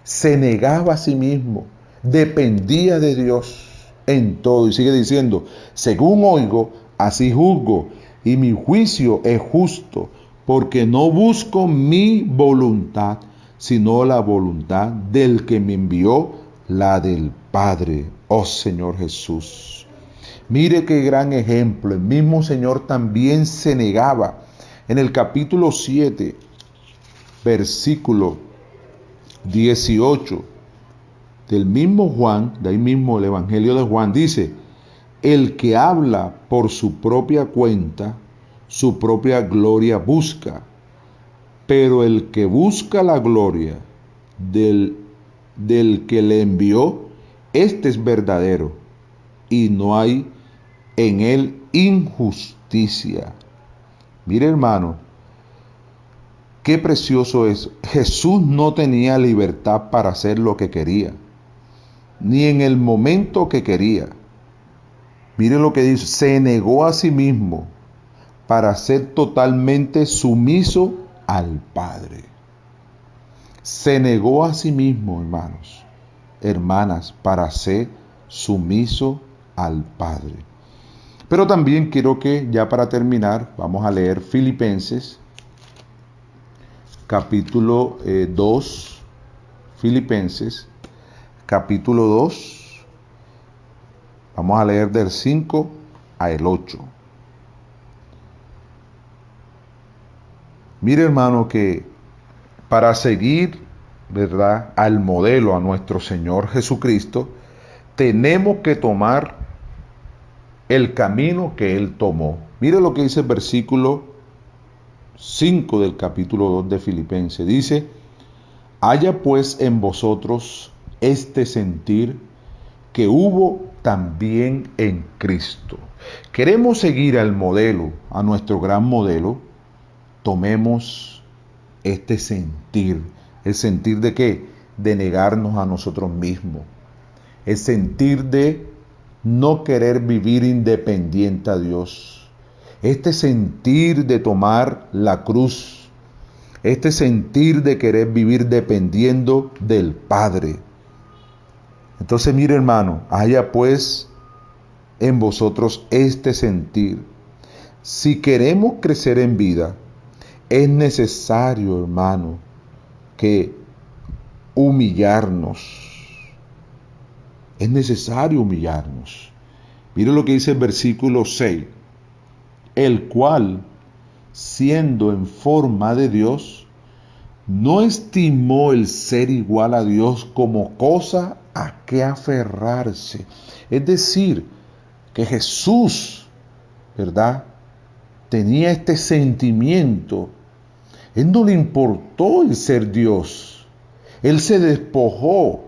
Se negaba a sí mismo. Dependía de Dios en todo. Y sigue diciendo: según oigo, así juzgo, y mi juicio es justo, porque no busco mi voluntad, sino la voluntad del que me envió, la del Padre, oh Señor Jesús. Mire qué gran ejemplo. El mismo Señor también se negaba. En el capítulo 7, versículo 18, del mismo Juan, de ahí mismo el Evangelio de Juan, dice: el que habla por su propia cuenta, su propia gloria busca, pero el que busca la gloria del que le envió, este es verdadero, y no hay en él injusticia. Mire, hermano, qué precioso es. Jesús no tenía libertad para hacer lo que quería, ni en el momento que quería. Mire lo que dice: se negó a sí mismo para ser totalmente sumiso al Padre. Se negó a sí mismo, hermanos, hermanas, para ser sumiso al Padre. Pero también quiero que, ya para terminar, vamos a leer Filipenses, capítulo 2, Filipenses, capítulo 2, vamos a leer del 5 al 8. Mire, hermano, que para seguir, ¿verdad?, al modelo, a nuestro Señor Jesucristo, tenemos que tomar el camino que Él tomó. Mire lo que dice el versículo 5 del capítulo 2 de Filipenses. Dice: haya pues en vosotros este sentir que hubo también en Cristo. Queremos seguir al modelo, a nuestro gran modelo. Tomemos este sentir. ¿El sentir de qué? De negarnos a nosotros mismos. El sentir de no querer vivir independiente a Dios. Este sentir de tomar la cruz. Este sentir de querer vivir dependiendo del Padre. Entonces, mire, hermano, haya pues en vosotros este sentir. Si queremos crecer en vida, es necesario, hermano, que humillarnos. Es necesario humillarnos. Mire lo que dice el versículo 6. El cual, siendo en forma de Dios, no estimó el ser igual a Dios como cosa a que aferrarse. Es decir, que Jesús, ¿verdad?, tenía este sentimiento. Él no le importó el ser Dios. Él se despojó.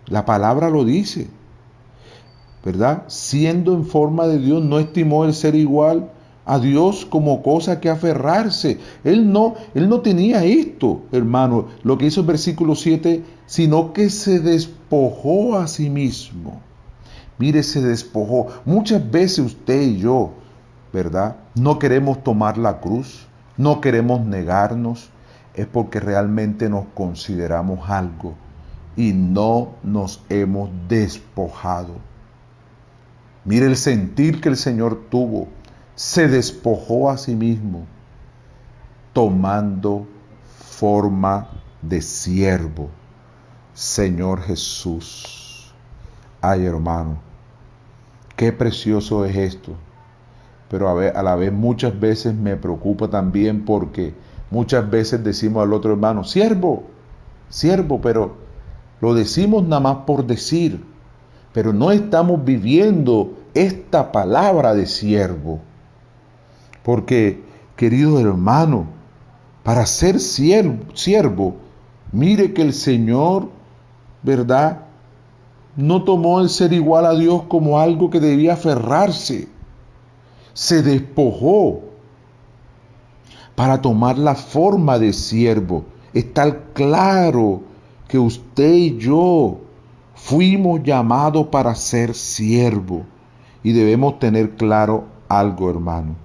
La palabra lo dice, ¿verdad? Siendo en forma de Dios, no estimó el ser igual a Dios como cosa que aferrarse. Él no tenía esto, hermano, lo que hizo el versículo 7, sino que se despojó a sí mismo. Mire, se despojó. Muchas veces usted y yo, ¿verdad?, no queremos tomar la cruz, no queremos negarnos, es porque realmente nos consideramos algo y no nos hemos despojado. Mire el sentir que el Señor tuvo. Se despojó a sí mismo, tomando forma de siervo. Señor Jesús. Ay, hermano, qué precioso es esto. Pero a la vez muchas veces me preocupa también, porque muchas veces decimos al otro hermano: siervo, siervo, pero lo decimos nada más por decir, pero no estamos viviendo esta palabra de siervo. Porque, querido hermano, para ser siervo, mire que el Señor, ¿verdad?, no tomó el ser igual a Dios como algo que debía aferrarse. Se despojó para tomar la forma de siervo. Está claro que usted y yo fuimos llamados para ser siervo. Y debemos tener claro algo, hermano.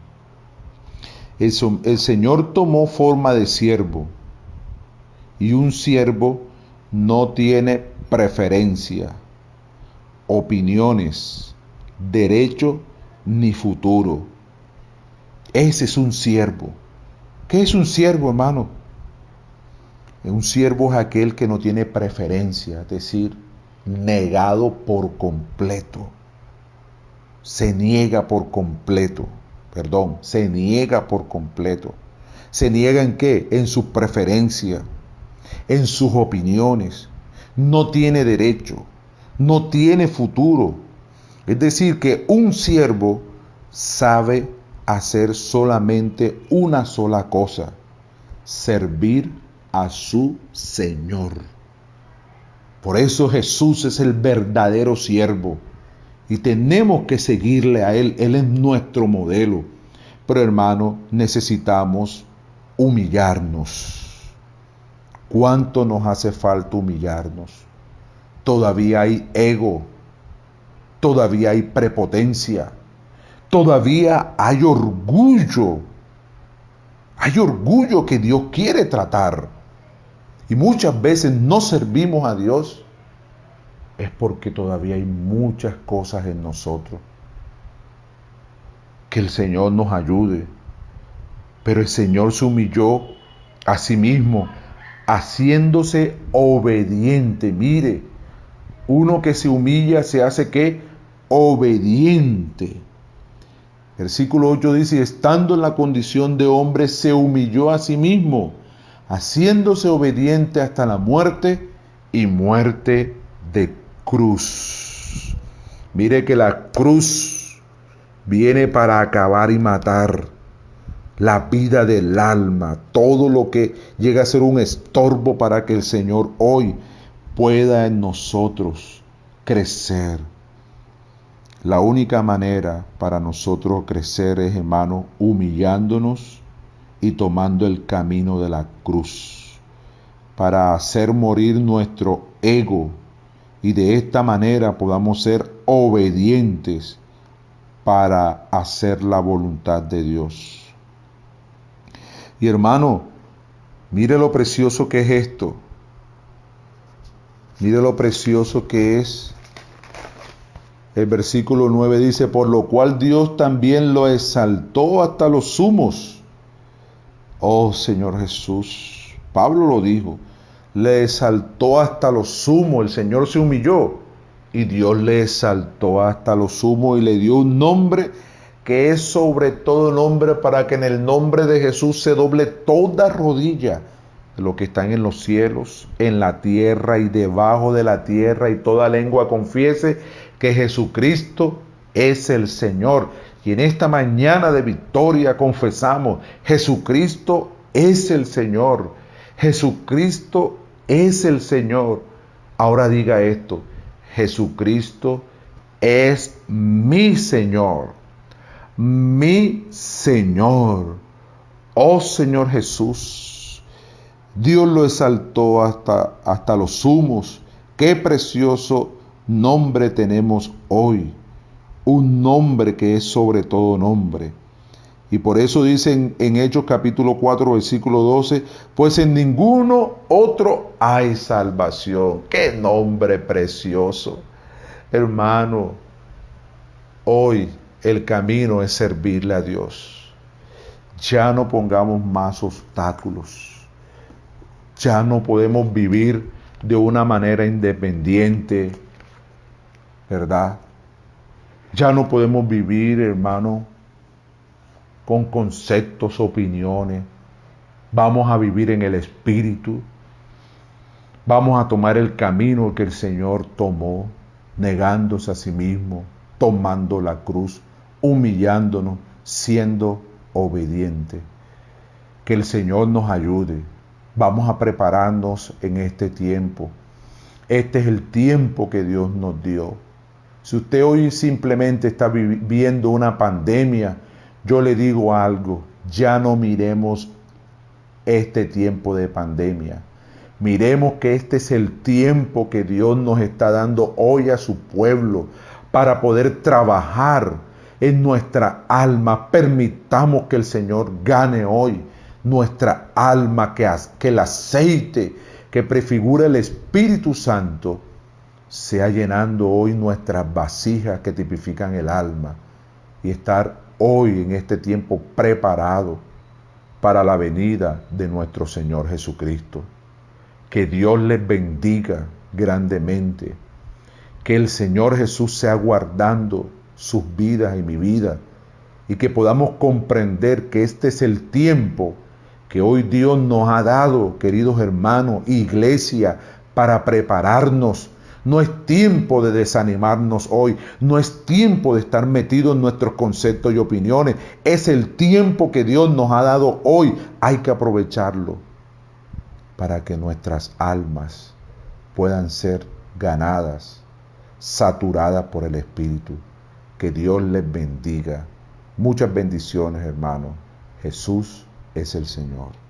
El Señor tomó forma de siervo. Y un siervo no tiene preferencia, opiniones, derecho ni futuro. Ese es un siervo. ¿Qué es un siervo, hermano? Un siervo es aquel que no tiene preferencia, es decir, negado por completo. Se niega por completo, se niega por completo. ¿Se niega en qué? En sus preferencias, en sus opiniones. No tiene derecho, no tiene futuro. Es decir, que un siervo sabe hacer solamente una sola cosa: servir a su Señor. Por eso Jesús es el verdadero siervo y tenemos que seguirle a Él. Él es nuestro modelo. Pero hermano, necesitamos humillarnos. ¿Cuánto nos hace falta humillarnos? Todavía hay ego, todavía hay prepotencia, todavía hay orgullo. Hay orgullo que Dios quiere tratar. Y muchas veces no servimos a Dios es porque todavía hay muchas cosas en nosotros. Que el Señor nos ayude. Pero el Señor se humilló a sí mismo, haciéndose obediente. Mire, uno que se humilla se hace ¿qué? Obediente. Versículo 8 dice, estando en la condición de hombre, se humilló a sí mismo, haciéndose obediente hasta la muerte y muerte de cruz. Mire que la cruz viene para acabar y matar la vida del alma, todo lo que llega a ser un estorbo para que el Señor hoy pueda en nosotros crecer. La única manera para nosotros crecer es, hermano, humillándonos y tomando el camino de la cruz, para hacer morir nuestro ego y de esta manera podamos ser obedientes para hacer la voluntad de Dios. Y hermano, mire lo precioso que es esto. Mire lo precioso que es. El versículo 9 dice, por lo cual Dios también lo exaltó hasta los sumos. Oh Señor Jesús, Pablo lo dijo, le exaltó hasta los sumos. El Señor se humilló y Dios le exaltó hasta los sumos y le dio un nombre que es sobre todo nombre, para que en el nombre de Jesús se doble toda rodilla de lo que están en los cielos, en la tierra y debajo de la tierra, y toda lengua confiese que Jesucristo es el Señor. Y en esta mañana de victoria confesamos, Jesucristo es el Señor. Jesucristo es el Señor. Ahora diga esto, Jesucristo es mi Señor. Mi Señor. Oh Señor Jesús, Dios lo exaltó hasta los sumos. Qué precioso nombre tenemos hoy, un nombre que es sobre todo nombre. Y por eso dicen en Hechos capítulo 4 versículo 12, pues en ninguno otro hay salvación. Qué nombre precioso. Hermano, hoy el camino es servirle a Dios. Ya no pongamos más obstáculos. Ya no podemos vivir de una manera independiente, ¿verdad? Ya no podemos vivir, hermano, con conceptos, opiniones. Vamos a vivir en el Espíritu. Vamos a tomar el camino que el Señor tomó, negándose a sí mismo, tomando la cruz, humillándonos, siendo obediente. Que el Señor nos ayude. Vamos a prepararnos en este tiempo. Este es el tiempo que Dios nos dio. Si usted hoy simplemente está viviendo una pandemia, yo le digo algo, ya no miremos este tiempo de pandemia. Miremos que este es el tiempo que Dios nos está dando hoy a su pueblo para poder trabajar en nuestra alma. Permitamos que el Señor gane hoy nuestra alma, que el aceite que prefigura el Espíritu Santo sea llenando hoy nuestras vasijas que tipifican el alma, y estar hoy en este tiempo preparado para la venida de nuestro Señor Jesucristo. Que Dios les bendiga grandemente. Que el Señor Jesús sea guardando sus vidas y mi vida, y que podamos comprender que este es el tiempo que hoy Dios nos ha dado, queridos hermanos, iglesia, para prepararnos. No es tiempo de desanimarnos hoy, no es tiempo de estar metidos en nuestros conceptos y opiniones. Es el tiempo que Dios nos ha dado hoy. Hay que aprovecharlo para que nuestras almas puedan ser ganadas, saturadas por el Espíritu. Que Dios les bendiga. Muchas bendiciones, hermanos. Jesús es el Señor.